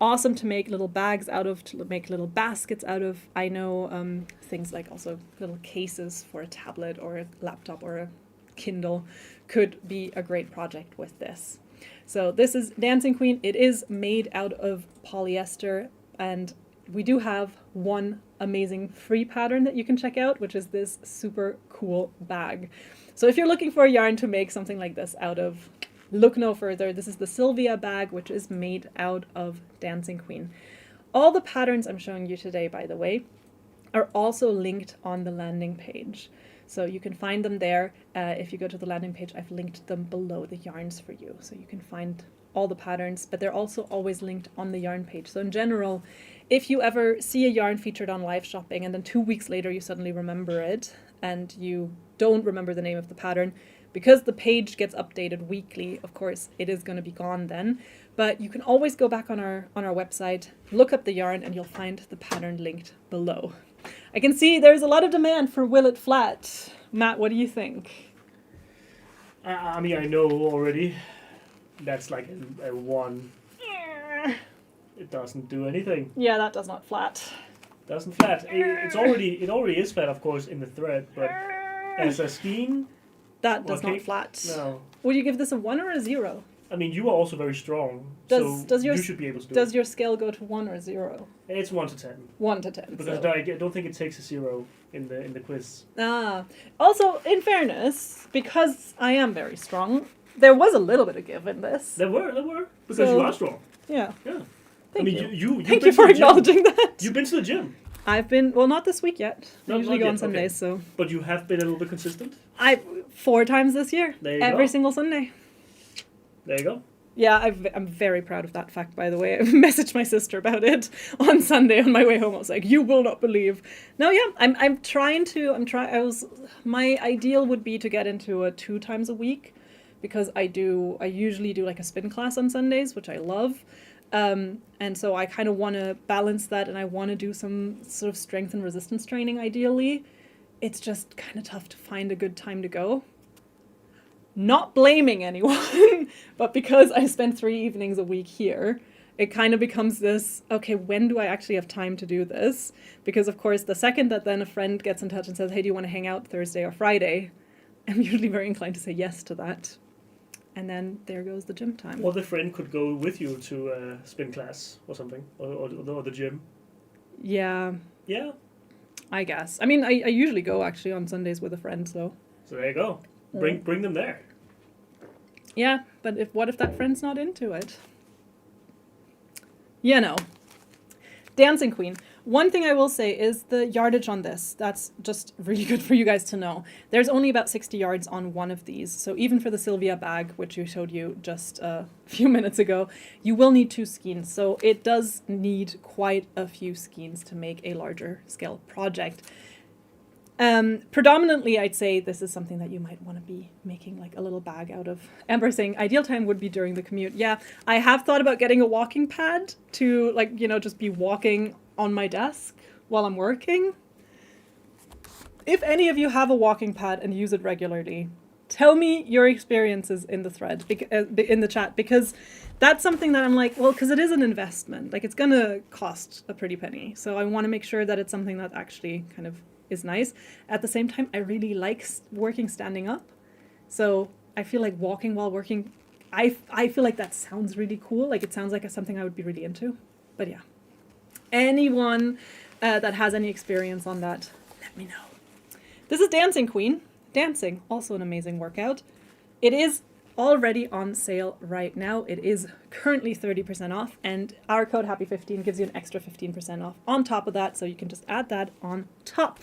Awesome to make little bags out of, to make little baskets out of. I know things like also little cases for a tablet or a laptop or a Kindle could be a great project with this. So this is Dancing Queen. It is made out of polyester, and we do have one amazing free pattern that you can check out, which is this super cool bag. So if you're looking for a yarn to make something like this out of, Look no further. This is the Sylvia bag, which is made out of Dancing Queen. All the patterns I'm showing you today, by the way, are also linked on the landing page. So you can find them there. If you go to the landing page, I've linked them below the yarns for you. So you can find all the patterns, but they're also always linked on the yarn page. So in general, if you ever see a yarn featured on live shopping and then 2 weeks later you suddenly remember it and you don't remember the name of the pattern, because the page gets updated weekly, of course, it is going to be gone then. But you can always go back on our website, look up the yarn, and you'll find the pattern linked below. I can see there's a lot of demand for Will It Flat. Matt, what do you think? I mean, I know already. That's like a 1. It doesn't do anything. Yeah, that does not flat. Doesn't flat. It already is flat, of course, in the thread, but as a skein, that does not flat. No. Would you give this a 1 or a 0? I mean, you are also very strong, so you should be able to do it. Does your scale go to 1 or 0? It's 1 to 10. 1 to 10. Because I don't think it takes a 0 in the quiz. Also, in fairness, because I am very strong, there was a little bit of give in this. There were. Because you are strong. Yeah. Yeah. Thank you. You Thank you for acknowledging that. You've been to the gym. I've been, well, not this week yet. I Not usually go yet, on Sundays, okay. so. But you have been a little bit consistent? 4 times this year. There you Every go. single Sunday. There you go. Yeah, I'm very proud of that fact, by the way. I messaged my sister about it on Sunday on my way home. I was like, you will not believe. No, yeah, my ideal would be to get into a 2 times a week, because I usually do like a spin class on Sundays, which I love. And so I kind of want to balance that, and I want to do some sort of strength and resistance training ideally. It's just kind of tough to find a good time to go. Not blaming anyone, but because I spend 3 evenings a week here, it kind of becomes this, okay, when do I actually have time to do this? Because of course, the second that then a friend gets in touch and says, hey, do you want to hang out Thursday or Friday? I'm usually very inclined to say yes to that. And then there goes the gym time. Or the friend could go with you to a spin class or something, or the gym. Yeah. Yeah. I guess. I mean, I usually go actually on Sundays with a friend, so. So there you go. Bring them there. Yeah, but what if that friend's not into it? You know. Dancing Queen. One thing I will say is the yardage on this. That's just really good for you guys to know. There's only about 60 yards on one of these. So even for the Sylvia bag, which we showed you just a few minutes ago, you will need 2 skeins. So it does need quite a few skeins to make a larger scale project. Predominantly, I'd say this is something that you might want to be making like a little bag out of. Amber saying ideal time would be during the commute. Yeah, I have thought about getting a walking pad to just be walking on my desk while I'm working. If any of you have a walking pad and use it regularly, tell me your experiences in the thread, in the chat, because that's something that I'm like, well, because it is an investment. Like, it's going to cost a pretty penny. So I want to make sure that it's something that actually kind of is nice. At the same time, I really like working standing up. So I feel like walking while working, I feel like that sounds really cool. Like, it sounds like something I would be really into. But yeah, anyone that has any experience on that, let me know. This is Dancing Queen. Dancing, also an amazing workout. It is already on sale right now. It is currently 30% off, and our code HAPPY15 gives you an extra 15% off on top of that, so you can just add that on top.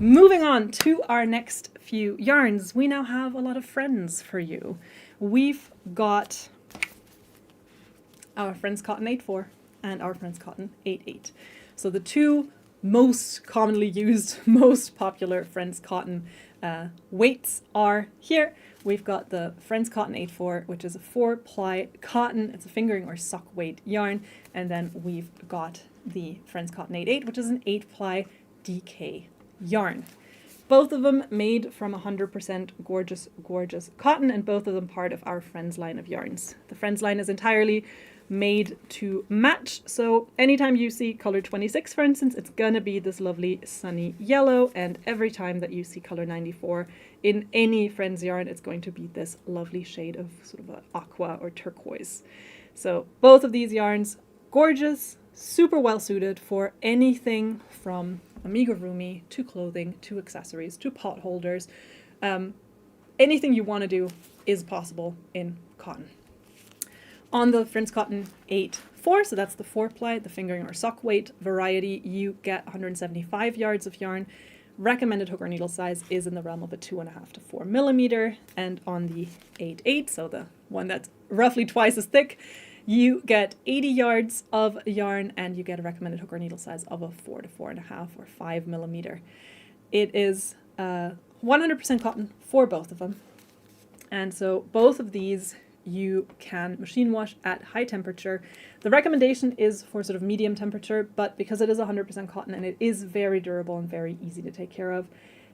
Moving on to our next few yarns, we now have a lot of friends for you. We've got our Friends Cotton 8.4 and our Friends Cotton 8.8. So the 2 most commonly used, most popular Friends Cotton weights are here. We've got the Friends Cotton 8.4, which is a 4-ply cotton. It's a fingering or sock weight yarn. And then we've got the Friends Cotton 8.8, which is an 8-ply DK yarn. Both of them made from 100% gorgeous, gorgeous cotton, and both of them part of our Friends line of yarns. The Friends line is entirely made to match, so anytime you see color 26, for instance, it's gonna be this lovely sunny yellow, and every time that you see color 94 in any Friends yarn, it's going to be this lovely shade of sort of a aqua or turquoise. So both of these yarns, gorgeous, super well suited for anything from amigurumi to clothing to accessories to pot holders. Anything you want to do, is possible in cotton. On the Friends Cotton 8/4, so that's the 4-ply, the fingering or sock weight variety, you get 175 yards of yarn. Recommended hook or needle size is in the realm of a 2.5 to 4 millimeter. And on the 8/8, so the one that's roughly twice as thick, you get 80 yards of yarn and you get a recommended hook or needle size of a 4 to 4.5 or 5 millimeter. It is 100% cotton for both of them. And so both of these you can machine wash at high temperature. The recommendation is for sort of medium temperature, but because it is 100% cotton and it is very durable and very easy to take care of,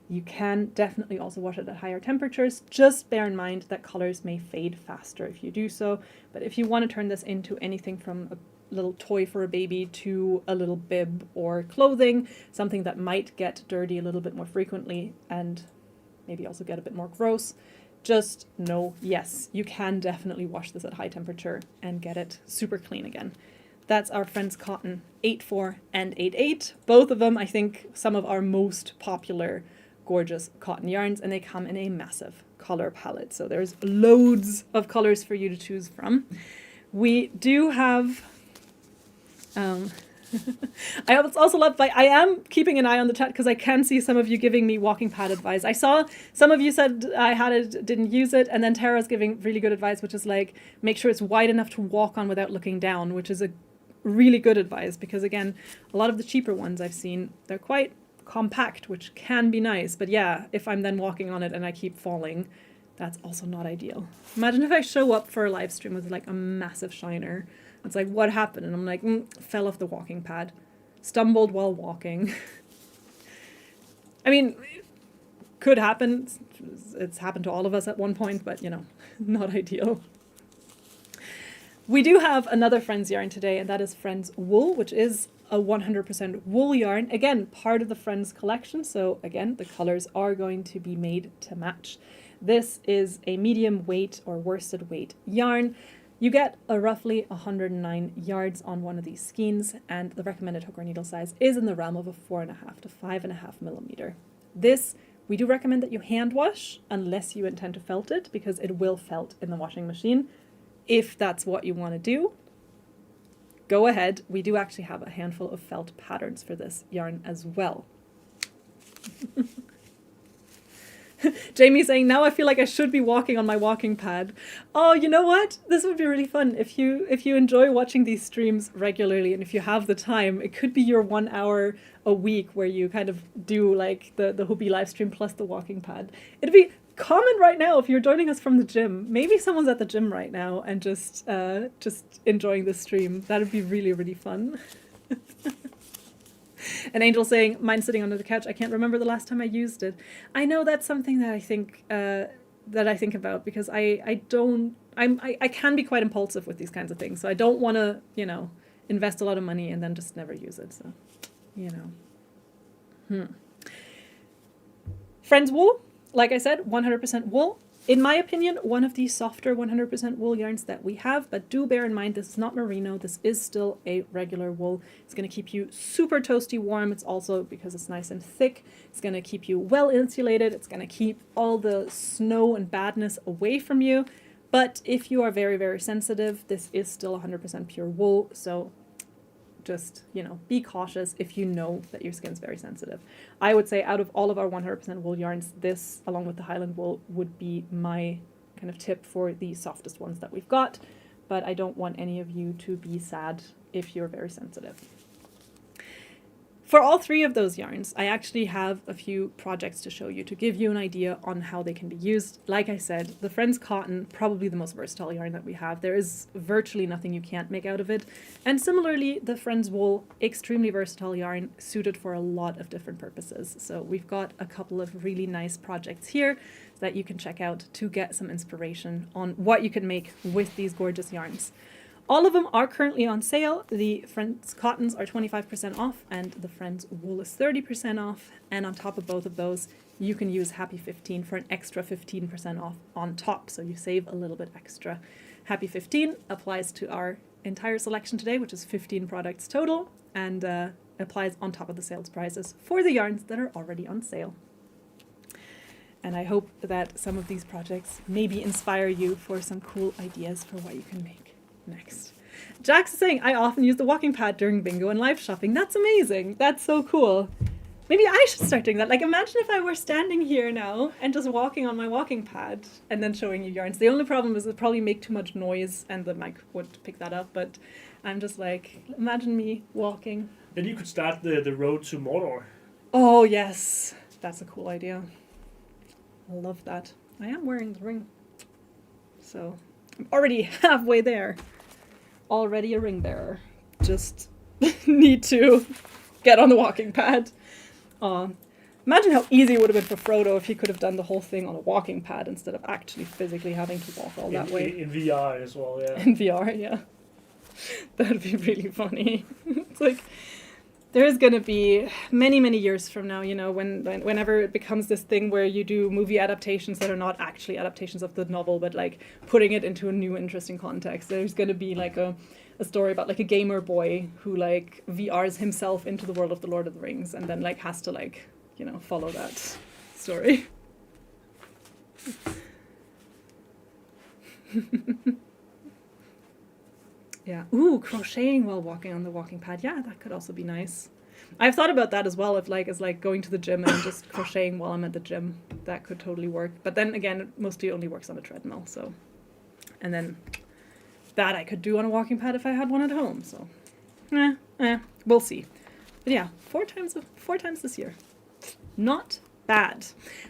you can definitely also wash it at higher temperatures. Just bear in mind that colors may fade faster if you do so. But if you want to turn this into anything from a little toy for a baby to a little bib or clothing, something that might get dirty a little bit more frequently and maybe also get a bit more gross, just know, yes, you can definitely wash this at high temperature and get it super clean again. That's our Friends Cotton 8/4 and 8/8. Both of them, I think, some of our most popular gorgeous cotton yarns, and they come in a massive color palette. So there's loads of colors for you to choose from. We do have I also love, I am keeping an eye on the chat because I can see some of you giving me walking pad advice. I saw some of you said I had it, didn't use it, and then Tara's giving really good advice, which is like, make sure it's wide enough to walk on without looking down, which is a really good advice because, again, a lot of the cheaper ones I've seen, they're quite compact, which can be nice. But yeah, if I'm then walking on it and I keep falling, that's also not ideal. Imagine if I show up for a live stream with like a massive shiner. It's like, what happened? And I'm like, fell off the walking pad. Stumbled while walking. I mean, could happen. It's happened to all of us at one point, but, you know, not ideal. We do have another Friends yarn today, and that is Friends Wool, which is a 100% wool yarn. Again, part of the Friends collection, so again, the colors are going to be made to match. This is a medium weight or worsted weight yarn. You get a roughly 109 yards on one of these skeins, and the recommended hook or needle size is in the realm of a 4.5 to 5.5 millimeter. This, we do recommend that you hand wash unless you intend to felt it, because it will felt in the washing machine. If that's what you want to do, go ahead. We do actually have a handful of felt patterns for this yarn as well. Jamie saying, now I feel like I should be walking on my walking pad. Oh, you know what? This would be really fun. If you enjoy watching these streams regularly and if you have the time, it could be your 1 hour a week where you kind of do like the Hobbii live stream plus the walking pad. It'd be comment right now if you're joining us from the gym. Maybe someone's at the gym right now and just enjoying the stream. That'd be really, really fun. And Angel saying, mine's sitting under the couch. I can't remember the last time I used it. I know that's something that I think about because I can be quite impulsive with these kinds of things. So I don't want to, invest a lot of money and then just never use it. So, Friends Wool, like I said, 100% wool. In my opinion, one of the softer 100% wool yarns that we have, but do bear in mind this is not merino, this is still a regular wool. It's going to keep you super toasty warm. It's also, because it's nice and thick, it's going to keep you well insulated. It's going to keep all the snow and badness away from you. But if you are very, very sensitive, this is still 100% pure wool. So just, be cautious if you know that your skin's very sensitive. I would say out of all of our 100% wool yarns, this, along with the Highland wool, would be my kind of tip for the softest ones that we've got. But I don't want any of you to be sad if you're very sensitive. For all three of those yarns, I actually have a few projects to show you to give you an idea on how they can be used. Like I said, the Friends Cotton, probably the most versatile yarn that we have. There is virtually nothing you can't make out of it. And similarly, the Friends Wool, extremely versatile yarn, suited for a lot of different purposes. So we've got a couple of really nice projects here that you can check out to get some inspiration on what you can make with these gorgeous yarns. All of them are currently on sale. The Friends Cottons are 25% off and the Friends Wool is 30% off. And on top of both of those, you can use Happy 15 for an extra 15% off on top. So you save a little bit extra. Happy 15 applies to our entire selection today, which is 15 products total, and applies on top of the sales prices for the yarns that are already on sale. And I hope that some of these projects maybe inspire you for some cool ideas for what you can make next. Jax is saying, I often use the walking pad during bingo and live shopping. That's amazing. That's so cool. Maybe I should start doing that. Like, imagine if I were standing here now and just walking on my walking pad and then showing you yarns. The only problem is it would probably make too much noise and the mic would pick that up. But I'm just like, imagine me walking. Then you could start the road to Mordor. Oh, yes. That's a cool idea. I love that. I am wearing the ring. So I'm already halfway there. Already a ring bearer. Just need to get on the walking pad. Imagine how easy it would have been for Frodo if he could have done the whole thing on a walking pad instead of actually physically having to walk all that way. In VR as well, yeah. In VR, yeah. That would be really funny. It's like, there is going to be many, many years from now, you know, whenever it becomes this thing where you do movie adaptations that are not actually adaptations of the novel, but like putting it into a new interesting context. There's going to be like a story about like a gamer boy who like VRs himself into the world of the Lord of the Rings and then like has to like, you know, follow that story. Yeah. Ooh, crocheting while walking on the walking pad. Yeah, that could also be nice. I've thought about that as well. If like it's like going to the gym and just crocheting while I'm at the gym, that could totally work. But then again, it mostly only works on a treadmill. So, and then that I could do on a walking pad if I had one at home. So, we'll see. But yeah, four times this year. Not bad.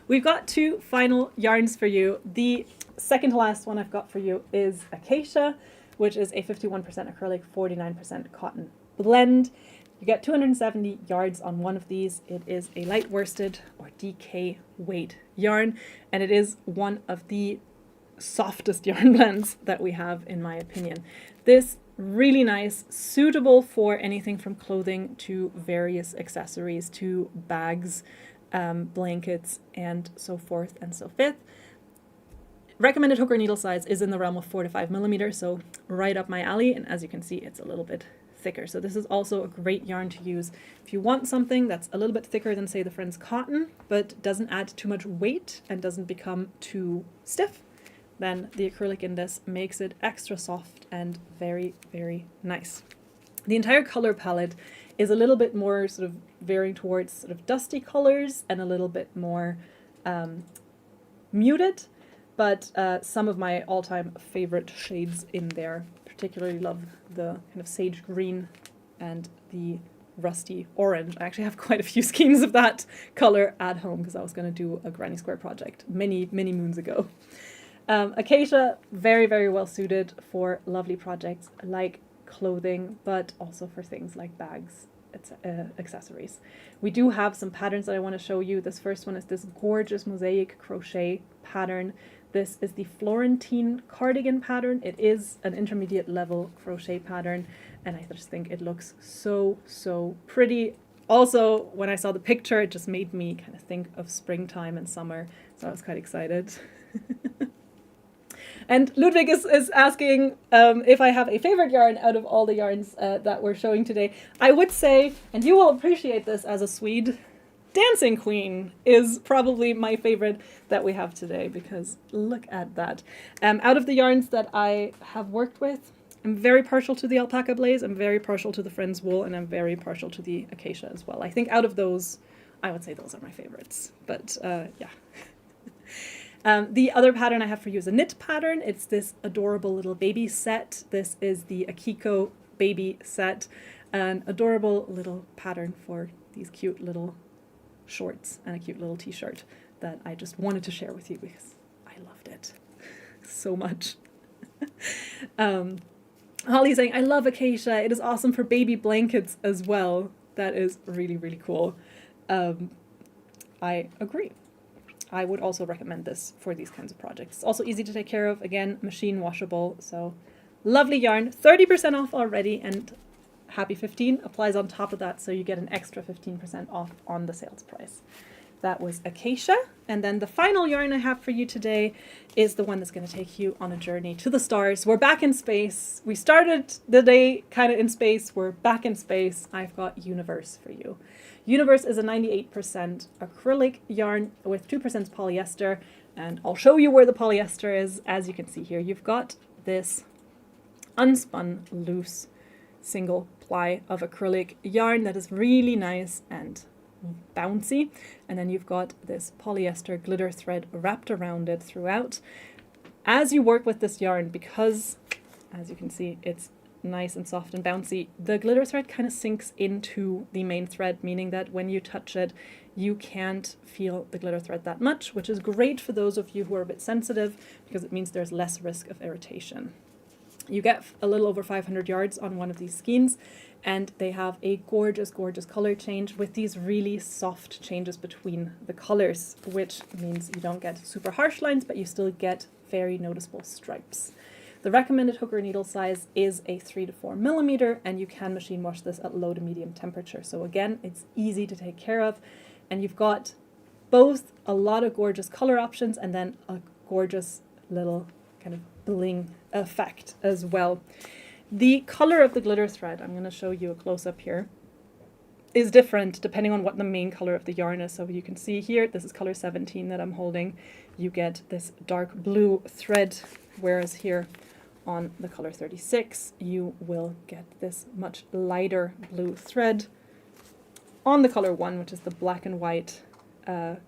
We've got 2 final yarns for you. The second to last one I've got for you is Acacia, which is a 51% acrylic, 49% cotton blend. You get 270 yards on one of these. It is a light worsted or DK weight yarn, and it is one of the softest yarn blends that we have, in my opinion. This really nice, suitable for anything from clothing to various accessories to bags, blankets, and so forth and so forth. Recommended hook or needle size is in the realm of 4 to 5 millimeters, so right up my alley. And as you can see, it's a little bit thicker. So this is also a great yarn to use if you want something that's a little bit thicker than, say, the Friends cotton, but doesn't add too much weight and doesn't become too stiff. Then the acrylic in this makes it extra soft and very, very nice. The entire color palette is a little bit more sort of varying towards sort of dusty colors and a little bit more muted. But some of my all-time favorite shades in there. Particularly love the kind of sage green and the rusty orange. I actually have quite a few skeins of that color at home because I was going to do a Granny Square project many, many moons ago. Acacia, very, very well suited for lovely projects like clothing, but also for things like bags, accessories. We do have some patterns that I want to show you. This first one is this gorgeous mosaic crochet pattern. This is the Florentine cardigan pattern. It is an intermediate level crochet pattern, and I just think it looks so, so pretty. Also, when I saw the picture, it just made me kind of think of springtime and summer, so I was quite excited. And Ludwig is asking if I have a favorite yarn out of all the yarns that we're showing today. I would say, and you will appreciate this as a Swede, Dancing Queen is probably my favorite that we have today, because look at that. Out of the yarns that I have worked with, I'm very partial to the Alpaca Blaze, I'm very partial to the Friends Wool, and I'm very partial to the Acacia as well. I think out of those, I would say those are my favorites. But yeah. The other pattern I have for you is a knit pattern. It's this adorable little baby set. This is the Akiko baby set. An adorable little pattern for these cute little shorts and a cute little t-shirt that I just wanted to share with you because I loved it so much. Holly's saying, I love Acacia. It is awesome for baby blankets as well. That is really, really cool. I agree. I would also recommend this for these kinds of projects. It's also easy to take care of. Again, machine washable. So lovely yarn. 30% off already, and Happy 15 applies on top of that, so you get an extra 15% off on the sales price. that was Acacia. And then the final yarn I have for you today is the one that's going to take you on a journey to the stars. We're back in space. We started the day kind of in space. We're back in space. I've got Universe for you. Universe is a 98% acrylic yarn with 2% polyester. And I'll show you where the polyester is. As you can see here, you've got this unspun loose single ply of acrylic yarn that is really nice and bouncy, and then you've got this polyester glitter thread wrapped around it throughout. As you work with this yarn, because as you can see it's nice and soft and bouncy, the glitter thread kind of sinks into the main thread, meaning that when you touch it you can't feel the glitter thread that much, which is great for those of you who are a bit sensitive because it means there's less risk of irritation. You get a little over 500 yards on one of these skeins, and they have a gorgeous, gorgeous color change with these really soft changes between the colors, which means you don't get super harsh lines, but you still get very noticeable stripes. The recommended hooker needle size is a 3 to 4 millimeter, and you can machine wash this at low to medium temperature. So again, it's easy to take care of, and you've got both a lot of gorgeous color options and then a gorgeous little kind of bling effect as well. The color of the glitter thread, I'm going to show you a close-up here, is different depending on what the main color of the yarn is. So you can see here, this is color 17 that I'm holding. You get this dark blue thread, whereas here on the color 36, you will get this much lighter blue thread. On the color 1, which is the black and white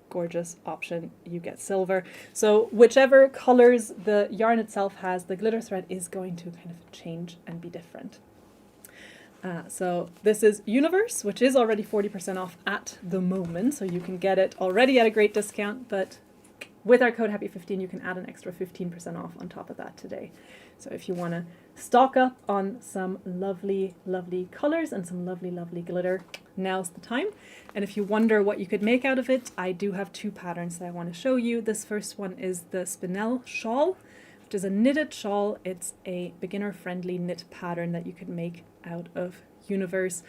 gorgeous option, you get silver. So whichever colors the yarn itself has, the glitter thread is going to kind of change and be different. So this is Universe, which is already 40% off at the moment, so you can get it already at a great discount, but with our code HAPPY15 you can add an extra 15% off on top of that today. So if you want to stock up on some lovely, lovely colors and some lovely, lovely glitter, now's the time. And if you wonder what you could make out of it, I do have 2 patterns that I want to show you. This first one is the Spinel Shawl, which is a knitted shawl. It's a beginner-friendly knit pattern that you could make out of Universe.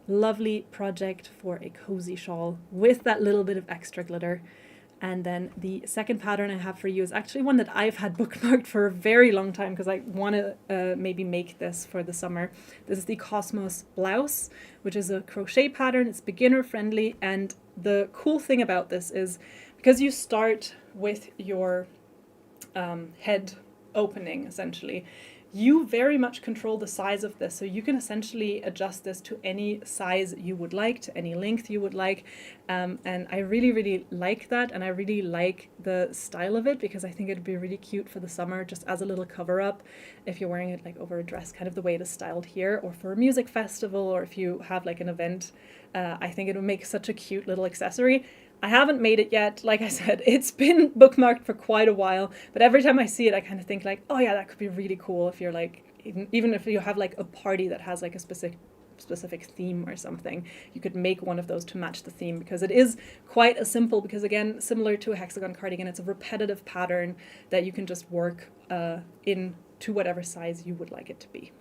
Lovely project for a cozy shawl with that little bit of extra glitter. And then the second pattern I have for you is actually one that I've had bookmarked for a very long time because I want to maybe make this for the summer. This is the Cosmos Blouse, which is a crochet pattern. It's beginner friendly, and the cool thing about this is because you start with your head opening essentially, you very much control the size of this, so you can essentially adjust this to any size you would like, to any length you would like, and I really, really like that, and I really like the style of it because I think it'd be really cute for the summer, just as a little cover-up if you're wearing it like over a dress, kind of the way it is styled here, or for a music festival, or if you have like an event. I think it would make such a cute little accessory. I haven't made it yet. Like I said, it's been bookmarked for quite a while, but every time I see it, I kind of think like, oh yeah, that could be really cool if you're like, even if you have like a party that has like a specific theme or something, you could make one of those to match the theme, because it is quite a simple, because again, similar to a hexagon cardigan, it's a repetitive pattern that you can just work in to whatever size you would like it to be.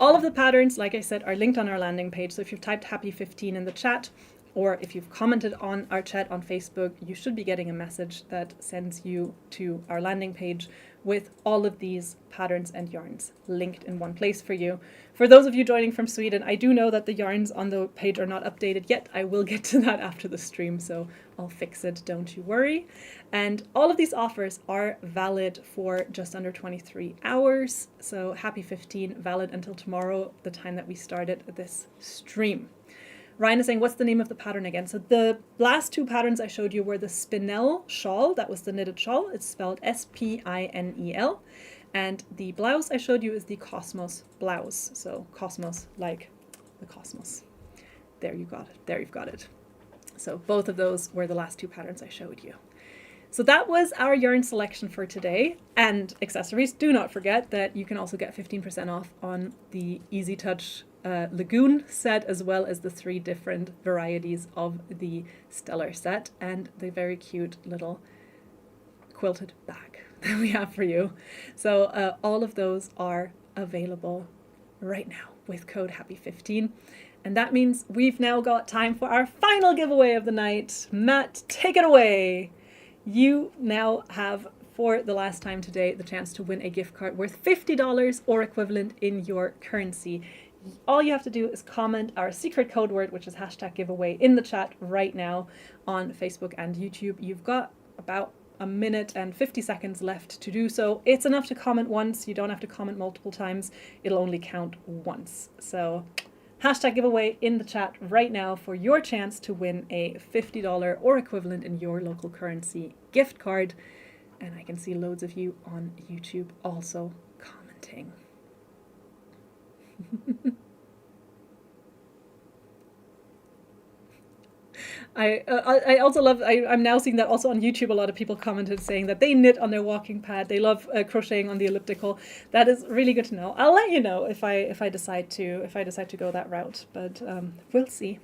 All of the patterns, like I said, are linked on our landing page, so if you've typed happy15 in the chat, or if you've commented on our chat on Facebook, you should be getting a message that sends you to our landing page with all of these patterns and yarns linked in one place for you. For those of you joining from Sweden, I do know that the yarns on the page are not updated yet. I will get to that after the stream, so I'll fix it, don't you worry. And all of these offers are valid for just under 23 hours. So happy15, valid until tomorrow, the time that we started this stream. Ryan is saying, what's the name of the pattern again? So the last 2 patterns I showed you were the Spinel Shawl. That was the knitted shawl. It's spelled S-P-I-N-E-L. And the blouse I showed you is the Cosmos Blouse. So Cosmos, like the cosmos. There you got it. There you've got it. So both of those were the last 2 patterns I showed you. So that was our yarn selection for today, and accessories. Do not forget that you can also get 15% off on the Easy Touch Lagoon set, as well as the 3 different varieties of the Stellar set and the very cute little quilted bag that we have for you. So all of those are available right now with code HAPPY15. And that means we've now got time for our final giveaway of the night. Matt, take it away. You now have, for the last time today, the chance to win a gift card worth $50 or equivalent in your currency. All you have to do is comment our secret code word, which is #giveaway, in the chat right now on Facebook and YouTube. You've got about a minute and 50 seconds left to do so. It's enough to comment once. You don't have to comment multiple times. It'll only count once. So #giveaway in the chat right now for your chance to win a $50 or equivalent in your local currency gift card. And I can see loads of you on YouTube also commenting. I also love, I'm now seeing that also on YouTube, a lot of people commented saying that they knit on their walking pad. They love crocheting on the elliptical. That is really good to know. I'll let you know if I decide to go that route, but we'll see.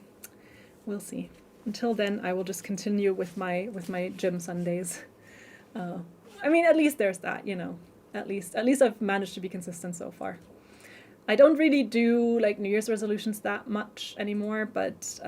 We'll see. Until then, I will just continue with my gym Sundays. I mean, at least there's that, you know. At least I've managed to be consistent so far. I don't really do like New Year's resolutions that much anymore, but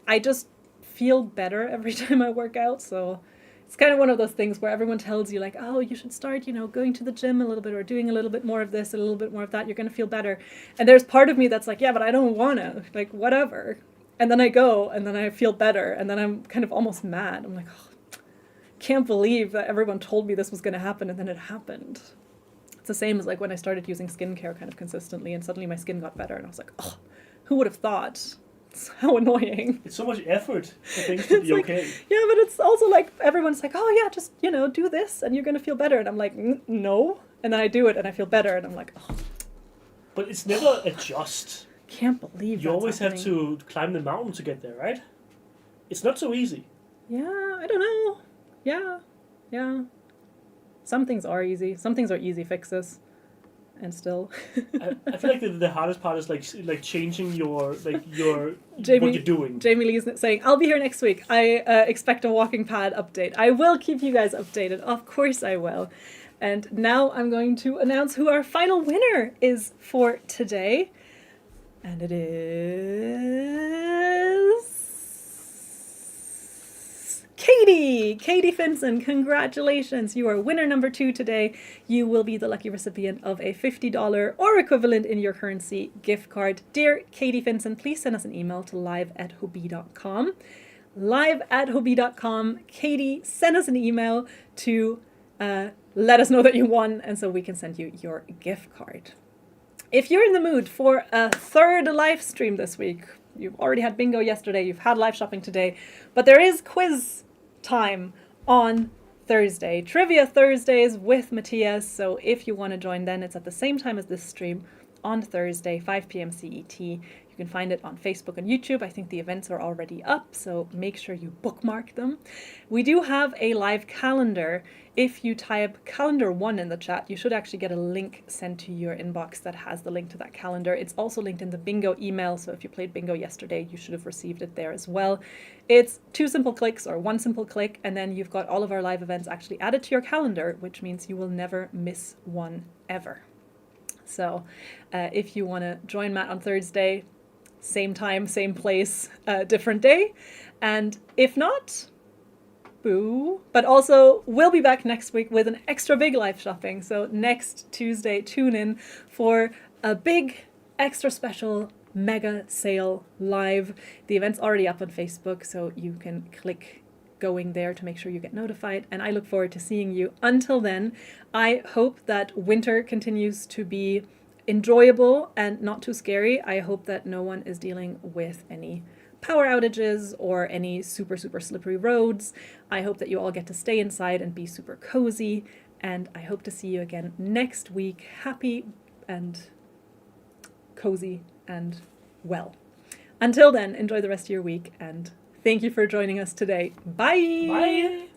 I just feel better every time I work out. So it's kind of one of those things where everyone tells you like, oh, you should start, you know, going to the gym a little bit or doing a little bit more of this, a little bit more of that. You're going to feel better. And there's part of me that's like, yeah, but I don't want to, like, whatever. And then I go and then I feel better. And then I'm kind of almost mad. I'm like, oh, can't believe that everyone told me this was going to happen and then it happened. It's the same as like when I started using skincare kind of consistently and suddenly my skin got better and I was like, oh, who would have thought? It's how annoying. It's so much effort for things to be like, okay. Yeah, but it's also like everyone's like, oh yeah, just, you know, do this and you're going to feel better. And I'm like, no. And then I do it and I feel better and I'm like, oh. But it's never a just. Can't believe you always happening. have to climb the mountain to get there, right? It's not so easy. Yeah, I don't know. Yeah. Some things are easy. Some things are easy fixes. And still, I feel like the hardest part is like changing your what you're doing. Jamie Lee's saying, "I'll be here next week. I expect a walking pad update. I will keep you guys updated. Of course I will." And now I'm going to announce who our final winner is for today, and it is Katie Finson. Congratulations, you are winner number 2 today. You will be the lucky recipient of a $50 or equivalent in your currency gift card. Dear Katie Finson, please send us an email to live@hobbii.com. live@hobbii.com. Katie, send us an email to let us know that you won, and so we can send you your gift card. If you're in the mood for a third live stream this week, you've already had bingo yesterday, you've had live shopping today, but there is quiz time on Thursday. Trivia Thursdays with Matthias. So if you want to join then, it's at the same time as this stream on Thursday, 5 p.m. CET. You can find it on Facebook and YouTube. I think the events are already up, so make sure you bookmark them. We do have a live calendar. If you type calendar 1 in the chat, you should actually get a link sent to your inbox that has the link to that calendar. It's also linked in the bingo email, so if you played bingo yesterday, you should have received it there as well. It's 2 simple clicks or 1 simple click, and then you've got all of our live events actually added to your calendar, which means you will never miss one ever. So if you want to join Matt on Thursday, same time, same place, different day. And if not, boo. But also, we'll be back next week with an extra big live shopping. So next Tuesday, tune in for a big, extra special mega sale live. The event's already up on Facebook, so you can click going there to make sure you get notified. And I look forward to seeing you. Until then, I hope that winter continues to be enjoyable and not too scary. I hope that no one is dealing with any power outages or any super slippery roads. I hope that you all get to stay inside and be super cozy, and I hope to see you again next week, happy and cozy and well. Until then, enjoy the rest of your week, and thank you for joining us today. Bye! Bye!